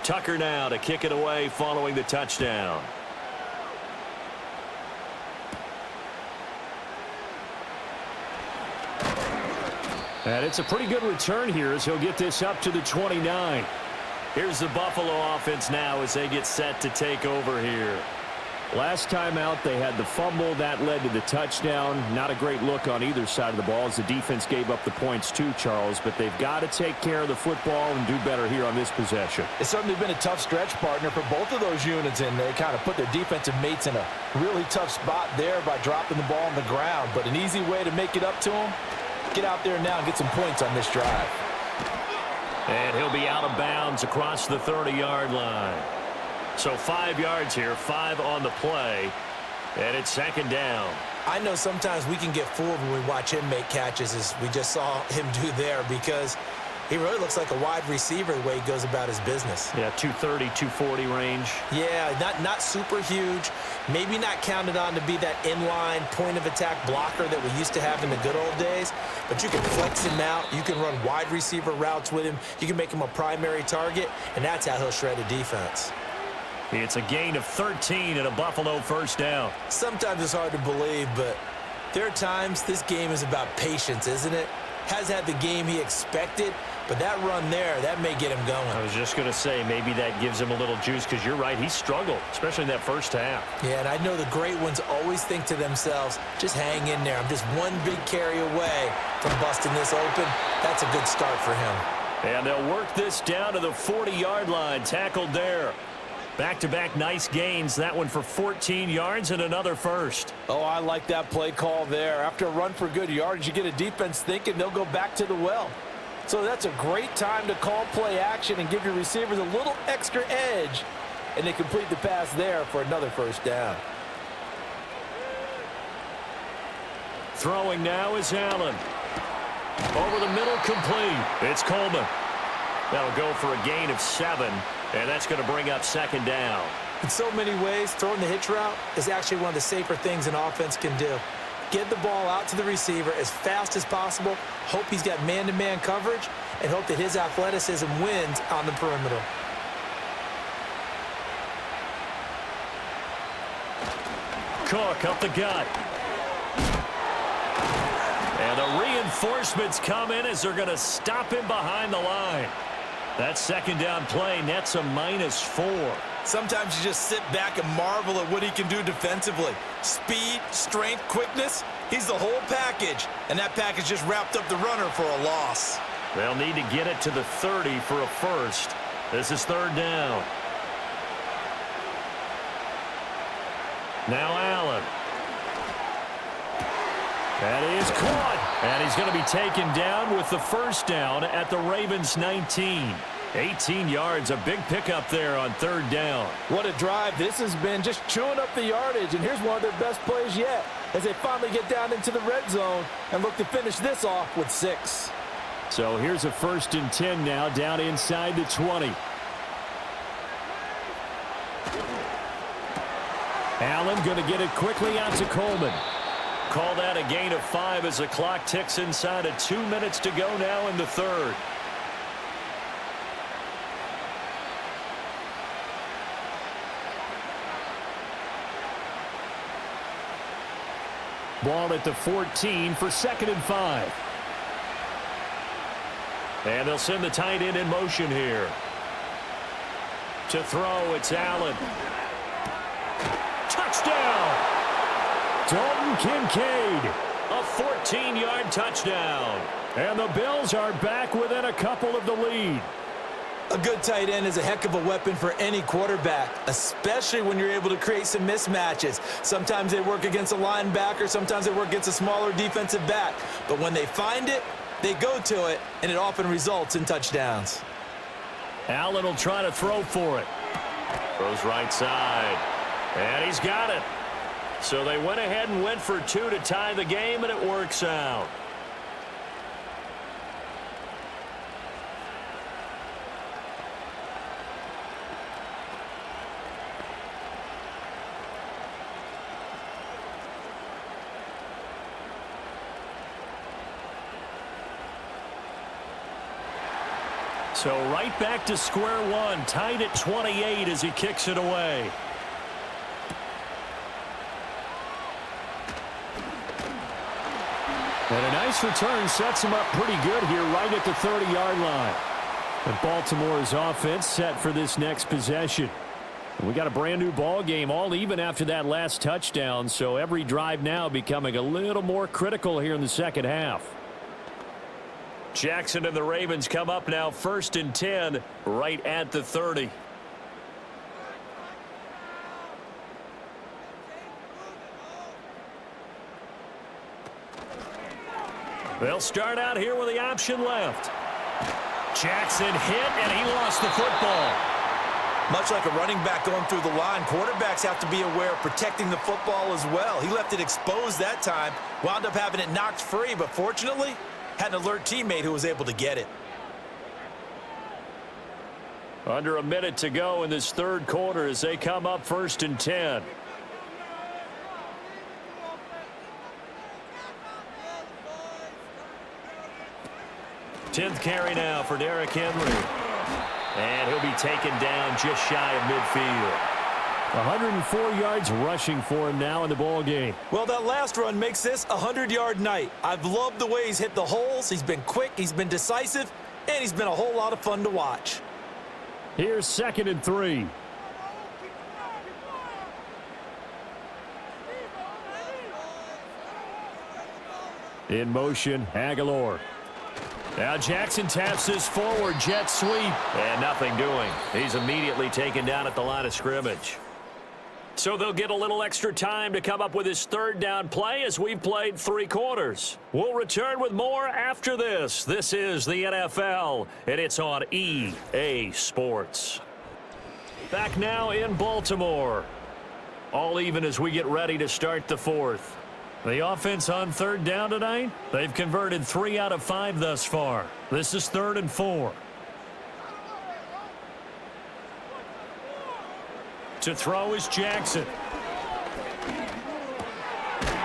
Tucker now to kick it away following the touchdown. And it's a pretty good return here as he'll get this up to the 29. Here's the Buffalo offense now as they get set to take over here. Last time out, they had the fumble. That led to the touchdown. Not a great look on either side of the ball as the defense gave up the points too, Charles. But they've got to take care of the football and do better here on this possession. It's certainly been a tough stretch, partner, for both of those units, and they kind of put their defensive mates in a really tough spot there by dropping the ball on the ground. But an easy way to make it up to them, get out there now and get some points on this drive. And he'll be out of bounds across the 30-yard line. So 5 yards here, 5 on the play, and it's 2nd down. I know sometimes we can get fooled when we watch him make catches, as we just saw him do there, because he really looks like a wide receiver the way he goes about his business. Yeah, 230, 240 range. Yeah, not super huge, maybe not counted on to be that inline point-of-attack blocker that we used to have in the good old days, but you can flex him out, you can run wide receiver routes with him, you can make him a primary target, and that's how he'll shred a defense. It's a gain of 13 and a Buffalo first down. Sometimes it's hard to believe, but there are times this game is about patience, isn't it? Has had the game he expected, but that run there, that may get him going. I was just going to say, maybe that gives him a little juice, because you're right, he struggled, especially in that first half. Yeah, and I know the great ones always think to themselves, just hang in there. I'm just one big carry away from busting this open. That's a good start for him. And they'll work this down to the 40-yard line, tackled there. Back-to-back nice gains, that one for 14 yards and another first. Oh, I like that play call there. After a run for good yardage, you get a defense thinking they'll go back to the well. So that's a great time to call play action and give your receivers a little extra edge. And they complete the pass there for another first down. Throwing now is Allen. Over the middle, complete. It's Coleman. That'll go for a gain of 7. And that's going to bring up 2nd down. In so many ways, throwing the hitch route is actually one of the safer things an offense can do. Get the ball out to the receiver as fast as possible, hope he's got man-to-man coverage, and hope that his athleticism wins on the perimeter. Cook up the gut. And the reinforcements come in as they're going to stop him behind the line. That 2nd down play nets a -4. Sometimes you just sit back and marvel at what he can do defensively. Speed, strength, quickness, he's the whole package. And that package just wrapped up the runner for a loss. They'll need to get it to the 30 for a first. This is 3rd down. Now Allen. And he is caught. And he's going to be taken down with the first down at the Ravens 19. 18 yards, a big pickup there on 3rd down. What a drive this has been, just chewing up the yardage. And here's one of their best plays yet as they finally get down into the red zone and look to finish this off with 6. So here's a 1st and 10 now, down inside the 20. Allen going to get it quickly out to Coleman. Call that a gain of 5 as the clock ticks inside of 2 minutes to go now in the third. Ball at the 14 for 2nd and 5. And they'll send the tight end in motion here. To throw, it's Allen. Touchdown! Dalton Kincaid, a 14-yard touchdown. And the Bills are back within a couple of the lead. A good tight end is a heck of a weapon for any quarterback, especially when you're able to create some mismatches. Sometimes they work against a linebacker, sometimes they work against a smaller defensive back. But when they find it, they go to it, and it often results in touchdowns. Allen will try to throw for it. Throws right side. And he's got it. So they went ahead and went for 2 to tie the game, and it works out. So right back to square one, tied at 28 as he kicks it away. And a nice return sets him up pretty good here right at the 30-yard line. And Baltimore's offense set for this next possession. And we got a brand new ball game, all even after that last touchdown. So every drive now becoming a little more critical here in the second half. Jackson and the Ravens come up now 1st and 10 right at the 30. They'll start out here with the option left. Jackson hit, and he lost the football. Much like a running back going through the line, quarterbacks have to be aware of protecting the football as well. He left it exposed that time, wound up having it knocked free, but fortunately, had an alert teammate who was able to get it. Under a minute to go in this third quarter as they come up 1st and 10. Tenth carry now for Derrick Henry. And he'll be taken down just shy of midfield. 104 yards rushing for him now in the ball game. Well, that last run makes this a 100-yard night. I've loved the way he's hit the holes. He's been quick, he's been decisive, and he's been a whole lot of fun to watch. Here's 2nd and 3. In motion, Aguilar. Now Jackson taps this forward jet sweep. And nothing doing. He's immediately taken down at the line of scrimmage. So they'll get a little extra time to come up with his 3rd down play as we've played 3 quarters. We'll return with more after this. This is the NFL, and it's on EA Sports. Back now in Baltimore. All even as we get ready to start the 4th. The offense on 3rd down tonight, they've converted 3 out of 5 thus far. This is 3rd and 4. To throw is Jackson.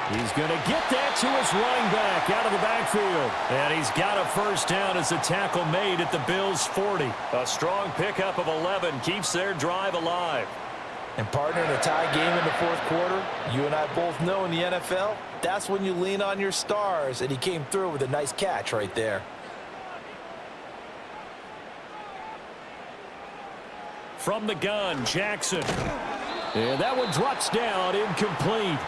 He's going to get that to his running back out of the backfield. And he's got a 1st down as a tackle made at the Bills' 40. A strong pickup of 11 keeps their drive alive. And partner, in a tie game in the 4th quarter, you and I both know in the NFL, that's when you lean on your stars, and he came through with a nice catch right there. From the gun, Jackson. And that one drops down, incomplete.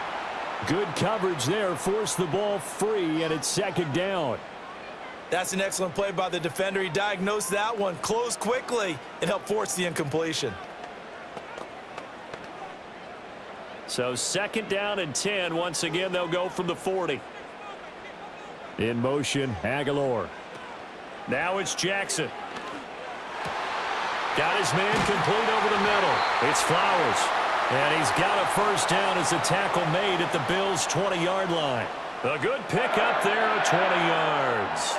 Good coverage there, forced the ball free, and it's 2nd down. That's an excellent play by the defender. He diagnosed that one, closed quickly, and helped force the incompletion. So 2nd down and 10. Once again, they'll go from the 40. In motion, Aguilar. Now it's Jackson. Got his man complete over the middle. It's Flowers. And he's got a 1st down as a tackle made at the Bills' 20-yard line. A good pickup there, 20 yards.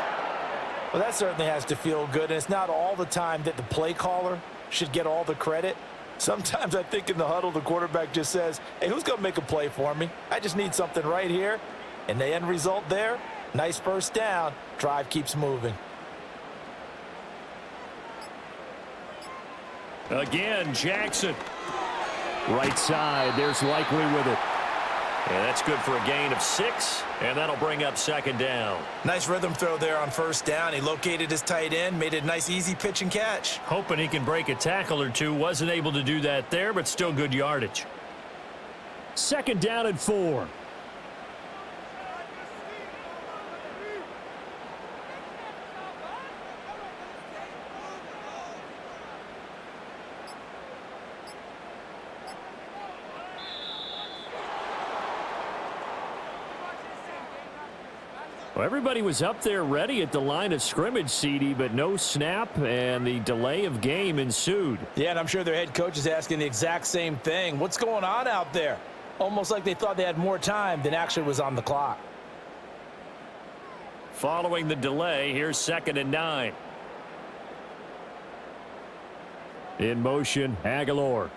Well, that certainly has to feel good, and it's not all the time that the play caller should get all the credit. Sometimes I think in the huddle, the quarterback just says, hey, who's going to make a play for me? I just need something right here. And the end result there, nice first down. Drive keeps moving. Again, Jackson. Right side, there's Likely with it. And that's good for a gain of 6, and that'll bring up second down. Nice rhythm throw there on first down. He located his tight end, made it a nice, easy pitch and catch. Hoping he can break a tackle or two. Wasn't able to do that there, but still good yardage. Second down and 4. Well, everybody was up there ready at the line of scrimmage, CD, but no snap, and the delay of game ensued. Yeah, and I'm sure their head coach is asking the exact same thing. What's going on out there? Almost like they thought they had more time than actually was on the clock. Following the delay, here's 2nd and 9. In motion, Aguilar.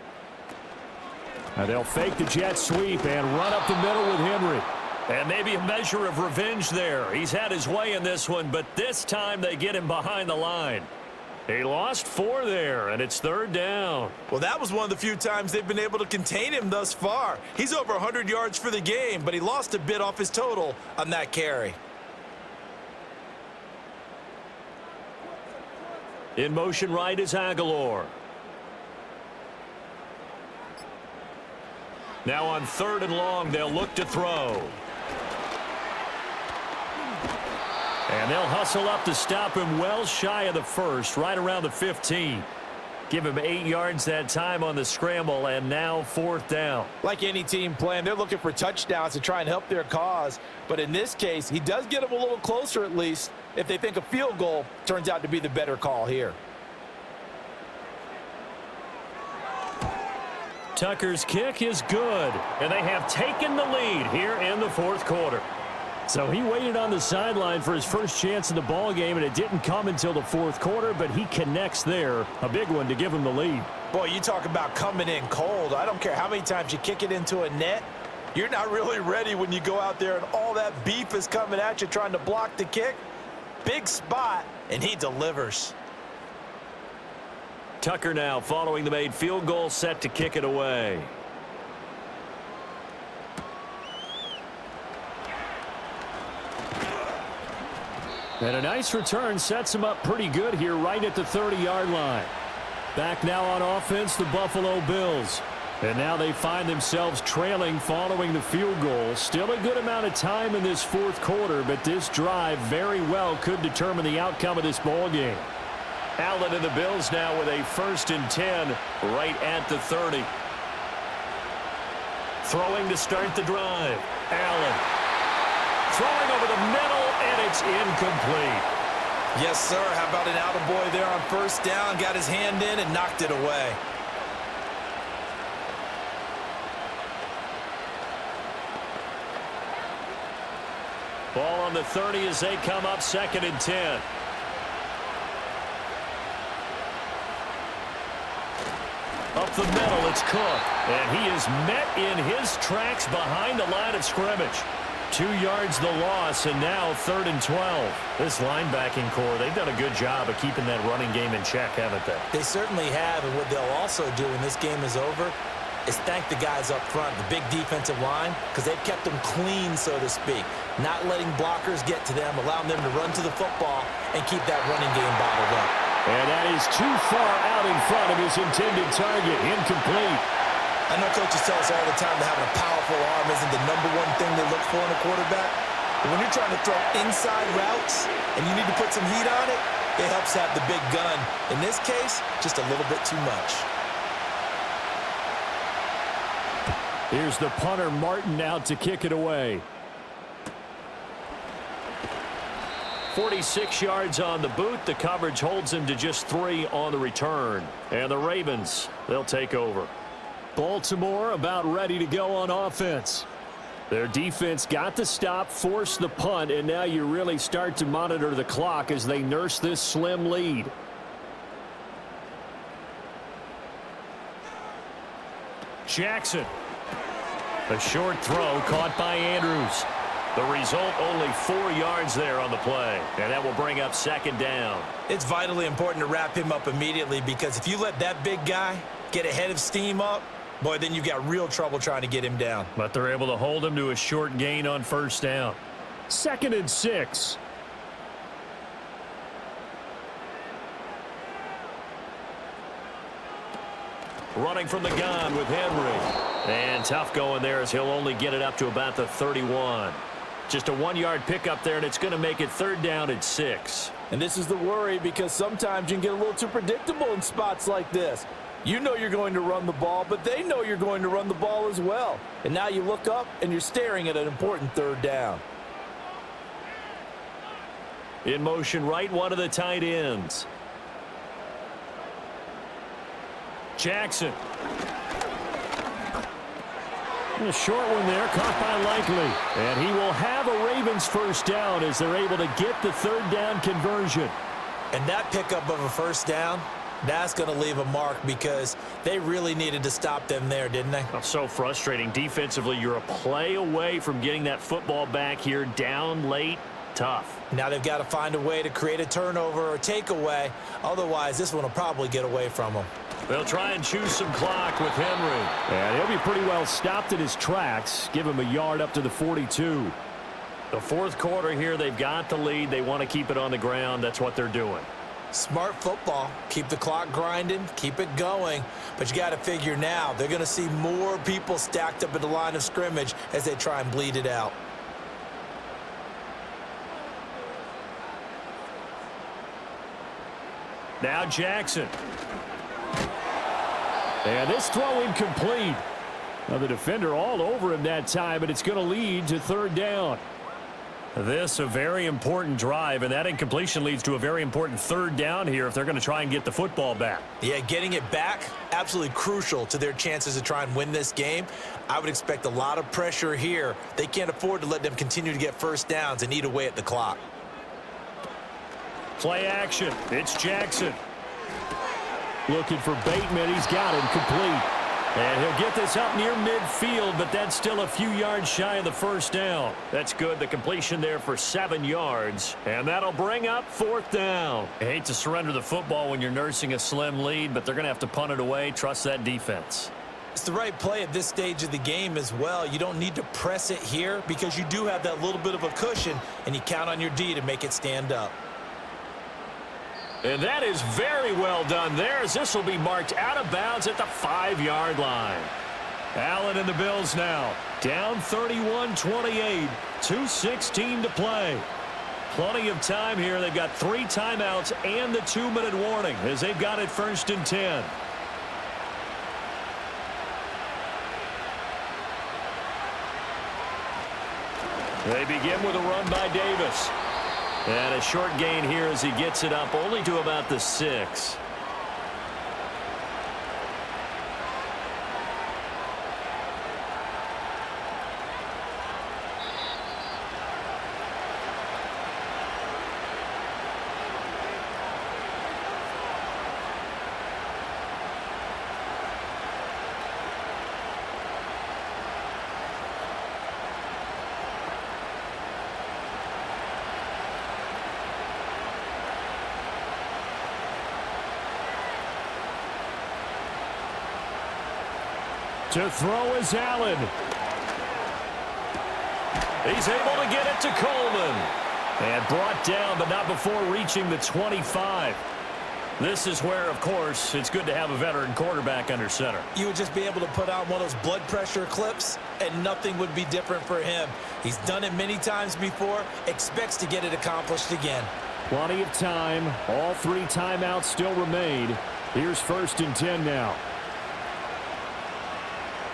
Now they'll fake the jet sweep and run up the middle with Henry. And maybe a measure of revenge there. He's had his way in this one, but this time they get him behind the line. He lost 4 there, and it's 3rd down. Well, that was one of the few times they've been able to contain him thus far. He's over 100 yards for the game, but he lost a bit off his total on that carry. In motion right is Aguilar. Now on 3rd and long, they'll look to throw. And they'll hustle up to stop him well shy of the 1st, right around the 15. Give him 8 yards that time on the scramble, and now 4th down. Like any team playing, they're looking for touchdowns to try and help their cause. But in this case, he does get them a little closer at least if they think a field goal turns out to be the better call here. Tucker's kick is good, and they have taken the lead here in the 4th quarter. So he waited on the sideline for his first chance in the ball game, and it didn't come until the 4th quarter, but he connects there. A big one to give him the lead. Boy, you talk about coming in cold. I don't care how many times you kick it into a net. You're not really ready when you go out there and all that beef is coming at you trying to block the kick. Big spot, and he delivers. Tucker now following the made field goal, set to kick it away. And a nice return sets him up pretty good here right at the 30-yard line. Back now on offense, the Buffalo Bills. And now they find themselves trailing following the field goal. Still a good amount of time in this 4th quarter, but this drive very well could determine the outcome of this ball game. Allen and the Bills now with a 1st and 10 right at the 30. Throwing to start the drive. Allen throwing over the middle, and it's incomplete. Yes, sir. How about an attaboy there on 1st down? Got his hand in and knocked it away. Ball on the 30 as they come up 2nd and 10. Up the middle, it's Cook. And he is met in his tracks behind the line of scrimmage. 2 yards the loss, and now 3rd and 12. This linebacking core, they've done a good job of keeping that running game in check, haven't they? They certainly have, and what they'll also do when this game is over is thank the guys up front, the big defensive line, because they've kept them clean, so to speak. Not letting blockers get to them, allowing them to run to the football and keep that running game bottled up. And that is too far out in front of his intended target. Incomplete. I know coaches tell us all the time that having a powerful arm isn't the #1 thing they look for in a quarterback. But when you're trying to throw inside routes and you need to put some heat on it, it helps have the big gun. In this case, just a little bit too much. Here's the punter, Martin, out to kick it away. 46 yards on the boot. The coverage holds him to just 3 on the return. And the Ravens, they'll take over. Baltimore about ready to go on offense. Their defense got the stop, forced the punt, and now you really start to monitor the clock as they nurse this slim lead. Jackson. A short throw caught by Andrews. The result, only 4 yards there on the play, and that will bring up second down. It's vitally important to wrap him up immediately, because if you let that big guy get ahead of steam up, boy, then you got real trouble trying to get him down. But they're able to hold him to a short gain on first down. 2nd and 6. Running from the gun with Henry. And tough going there as he'll only get it up to about the 31. Just a 1-yard pickup there, and it's going to make it 3rd down and 6. And this is the worry, because sometimes you can get a little too predictable in spots like this. You know you're going to run the ball, but they know you're going to run the ball as well. And now you look up, and you're staring at an important 3rd down. In motion right, one of the tight ends. Jackson. A short one there, caught by Likely. And he will have a Ravens first down as they're able to get the 3rd down conversion. And that pickup of a first down, that's going to leave a mark, because they really needed to stop them there, didn't they? Oh, so frustrating. Defensively, you're a play away from getting that football back here, down late. Tough. Now they've got to find a way to create a turnover or takeaway. Otherwise, this one will probably get away from them. They'll try and choose some clock with Henry. And he'll be pretty well stopped in his tracks. Give him a yard up to the 42. The 4th quarter here, they've got the lead. They want to keep it on the ground. That's what they're doing. Smart football. Keep the clock grinding. Keep it going. But you got to figure now, they're going to see more people stacked up at the line of scrimmage as they try and bleed it out. Now Jackson. And this throw incomplete. Now the defender all over him that time, but it's going to lead to 3rd down. This a very important drive, and that incompletion leads to a very important 3rd down here if they're going to try and get the football back. Yeah, getting it back, absolutely crucial to their chances to try and win this game. I would expect a lot of pressure here. They can't afford to let them continue to get first downs and eat away at the clock. Play action. It's Jackson. Looking for Bateman. He's got him complete. And he'll get this up near midfield, but that's still a few yards shy of the first down. That's good. The completion there for 7 yards. And that'll bring up 4th down. I hate to surrender the football when you're nursing a slim lead, but they're going to have to punt it away. Trust that defense. It's the right play at this stage of the game as well. You don't need to press it here, because you do have that little bit of a cushion, and you count on your D to make it stand up. And that is very well done there, as this will be marked out of bounds at the 5-yard line. Allen and the Bills now down 31-28, 2:16 to play. Plenty of time here. They've got 3 timeouts and the 2-minute warning as they've got it 1st and 10. They begin with a run by Davis. And a short gain here as he gets it up only to about the 6. To throw is Allen. He's able to get it to Coleman. And brought down, but not before reaching the 25. This is where, of course, it's good to have a veteran quarterback under center. You would just be able to put on one of those blood pressure clips, and nothing would be different for him. He's done it many times before, expects to get it accomplished again. Plenty of time. All 3 timeouts still remain. Here's 1st and 10 now.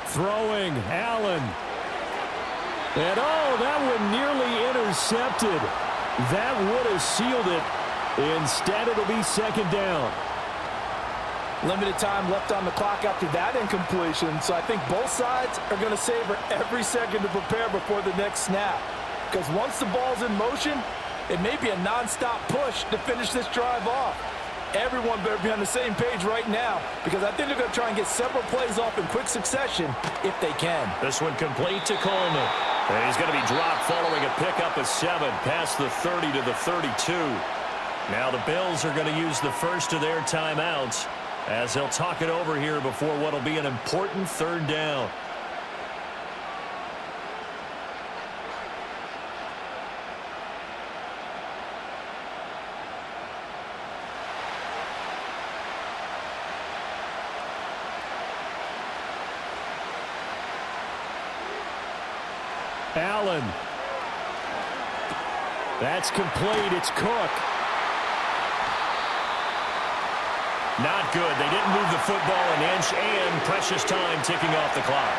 Throwing, Allen. And oh, that one nearly intercepted. That would have sealed it. Instead, it'll be 2nd down. Limited time left on the clock after that incompletion, so I think both sides are going to savor every second to prepare before the next snap. Because once the ball's in motion, it may be a non-stop push to finish this drive off. Everyone better be on the same page right now, because I think they're going to try and get several plays off in quick succession if they can. This one complete to Coleman. And he's going to be dropped following a pickup of 7 past the 30 to the 32. Now the Bills are going to use the first of their timeouts as they'll talk it over here before what will be an important third down. Allen. That's complete. It's Cook. Not good. They didn't move the football an inch, and precious time ticking off the clock.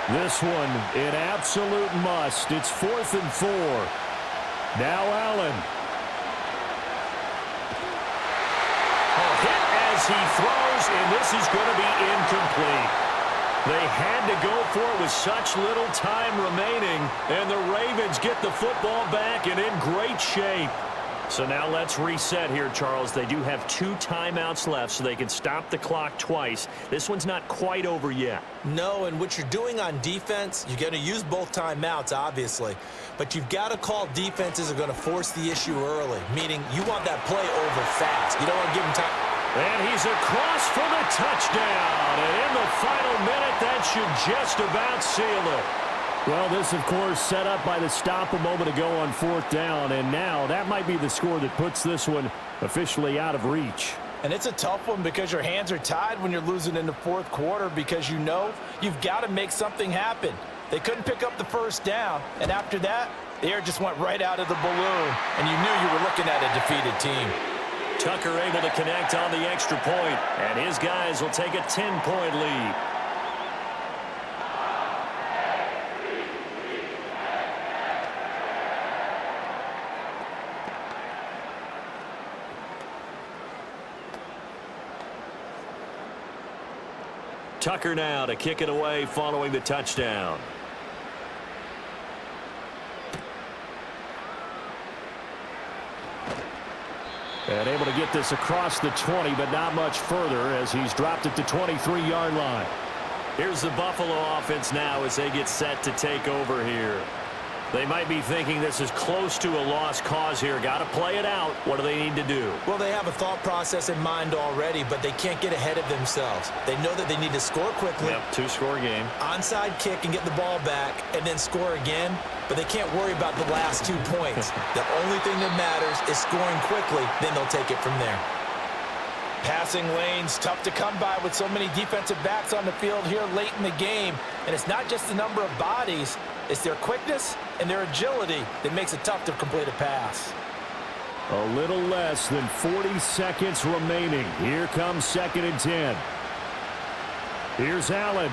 This one, an absolute must. It's 4th and 4. Now Allen. He throws, and this is going to be incomplete. They had to go for it with such little time remaining, and the Ravens get the football back and in great shape. So now let's reset here, Charles. They do have 2 timeouts left, so they can stop the clock twice. This one's not quite over yet. No, and what you're doing on defense, you're going to use both timeouts, obviously. But you've got to call defenses are going to force the issue early, meaning you want that play over fast. You don't want to give them time. And he's across for the touchdown. And in the final minute, that should just about seal it. Well, this, of course, set up by the stop a moment ago on 4th down. And now that might be the score that puts this one officially out of reach. And it's a tough one because your hands are tied when you're losing in the 4th quarter because you know you've got to make something happen. They couldn't pick up the first down. And after that, the air just went right out of the balloon. And you knew you were looking at a defeated team. Tucker able to connect on the extra point, and his guys will take a 10-point lead. Tucker now to kick it away following the touchdown. And able to get this across the 20, but not much further as he's dropped it to 23-yard line. Here's the Buffalo offense now as they get set to take over here. They might be thinking this is close to a lost cause here. Got to play it out. What do they need to do? Well, they have a thought process in mind already, but they can't get ahead of themselves. They know that they need to score quickly. Yep, 2-score game. Onside kick and get the ball back and then score again, but they can't worry about the last 2 points. The only thing that matters is scoring quickly, then they'll take it from there. Passing lanes, tough to come by with so many defensive backs on the field here late in the game. And it's not just the number of bodies, it's their quickness and their agility that makes it tough to complete a pass. A little less than 40 seconds remaining. Here comes 2nd and 10. Here's Allen.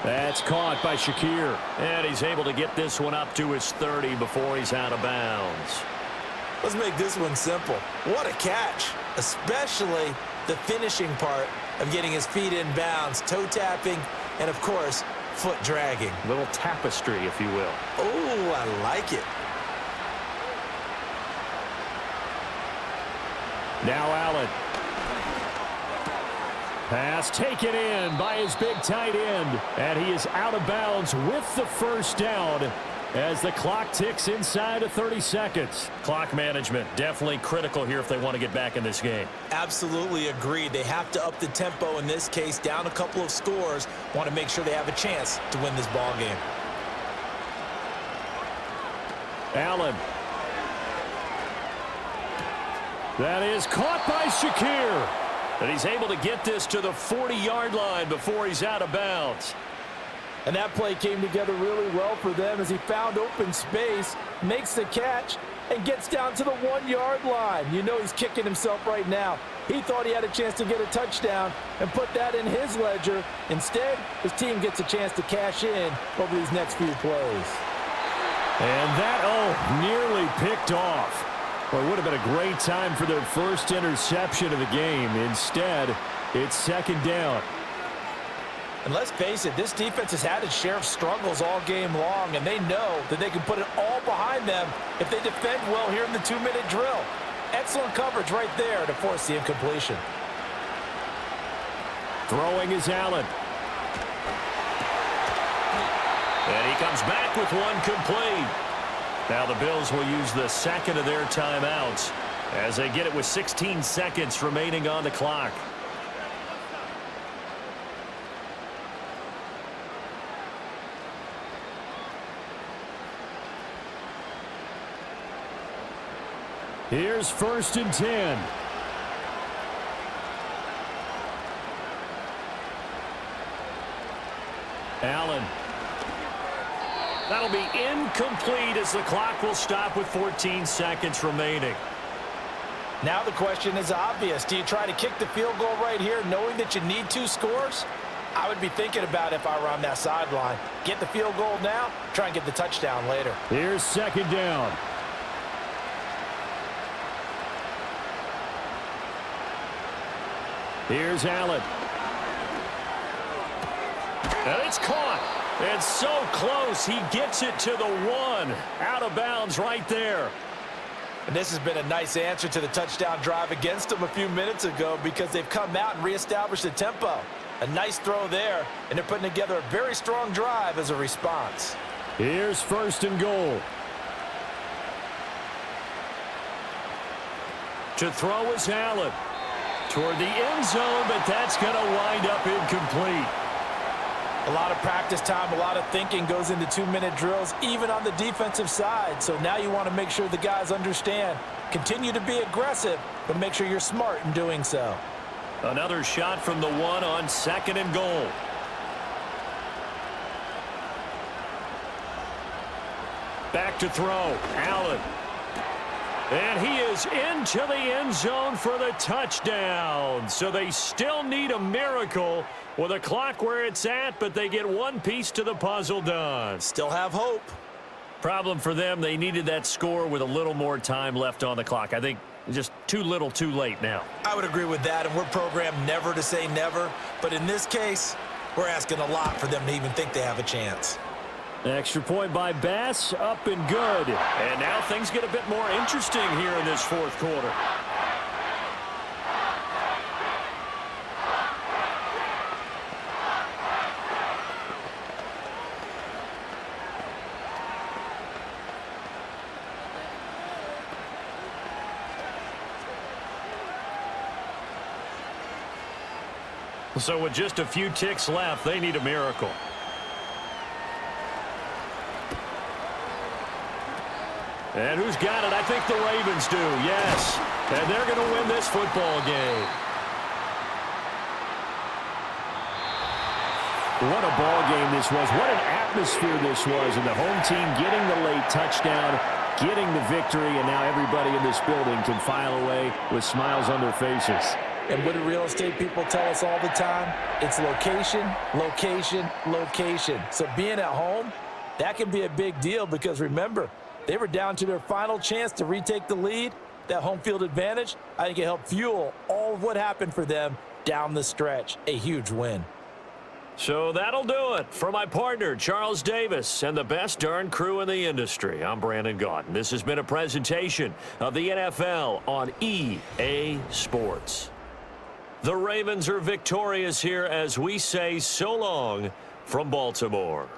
That's caught by Shakir. And he's able to get this one up to his 30 before he's out of bounds. Let's make this one simple. What a catch, especially the finishing part of getting his feet in bounds, toe tapping, and of course, foot dragging. A little tapestry, if you will. Oh, I like it. Now Allen. Pass taken in by his big tight end. And he is out of bounds with the first down as the clock ticks inside of 30 seconds. Clock management definitely critical here if they want to get back in this game. Absolutely agreed. They have to up the tempo in this case, down a couple of scores. Want to make sure they have a chance to win this ball game. Allen. That is caught by Shakir. And he's able to get this to the 40-yard line before he's out of bounds. And that play came together really well for them as he found open space, makes the catch, and gets down to the 1-yard line. You know he's kicking himself right now. He thought he had a chance to get a touchdown and put that in his ledger. Instead, his team gets a chance to cash in over these next few plays. And that, nearly picked off. Well, it would have been a great time for their first interception of the game. Instead, it's second down. And let's face it, this defense has had its share of struggles all game long, and they know that they can put it all behind them if they defend well here in the 2-minute drill. Excellent coverage right there to force the incompletion. Throwing is Allen. And he comes back with one complete. Now the Bills will use the second of their timeouts as they get it with 16 seconds remaining on the clock. Here's 1st and 10. Allen. That'll be incomplete as the clock will stop with 14 seconds remaining. Now the question is obvious. Do you try to kick the field goal right here knowing that you need 2 scores? I would be thinking about it if I were on that sideline. Get the field goal now, try and get the touchdown later. Here's 2nd down. Here's Allen. And it's caught. It's so close. He gets it to the 1. Out of bounds right there. And this has been a nice answer to the touchdown drive against them a few minutes ago because they've come out and reestablished the tempo. A nice throw there, and they're putting together a very strong drive as a response. Here's 1st and goal. To throw is Allen. Toward the end zone, but that's going to wind up incomplete. A lot of practice time, a lot of thinking goes into 2-minute drills, even on the defensive side. So now you want to make sure the guys understand. Continue to be aggressive, but make sure you're smart in doing so. Another shot from the 1 on 2nd and goal. Back to throw. Allen. And he is into the end zone for the touchdown. So they still need a miracle with a clock where it's at, but they get one piece to the puzzle done. Still have hope. Problem for them, they needed that score with a little more time left on the clock. I think just too little too late now. I would agree with that, and we're programmed never to say never. But in this case, we're asking a lot for them to even think they have a chance. Extra point by Bass, up and good. And now things get a bit more interesting here in this 4th quarter. So with just a few ticks left, they need a miracle. And who's got it? I think the Ravens do, yes. And they're going to win this football game. What a ball game this was. What an atmosphere this was. And the home team getting the late touchdown, getting the victory, and now everybody in this building can file away with smiles on their faces. And what do real estate people tell us all the time? It's location, location, location. So being at home, that can be a big deal because remember, they were down to their final chance to retake the lead. That home field advantage, I think it helped fuel all of what happened for them down the stretch. A huge win. So that'll do it. For my partner, Charles Davis, and the best darn crew in the industry, I'm Brandon Gaudin. This has been a presentation of the NFL on EA Sports. The Ravens are victorious here as we say so long from Baltimore.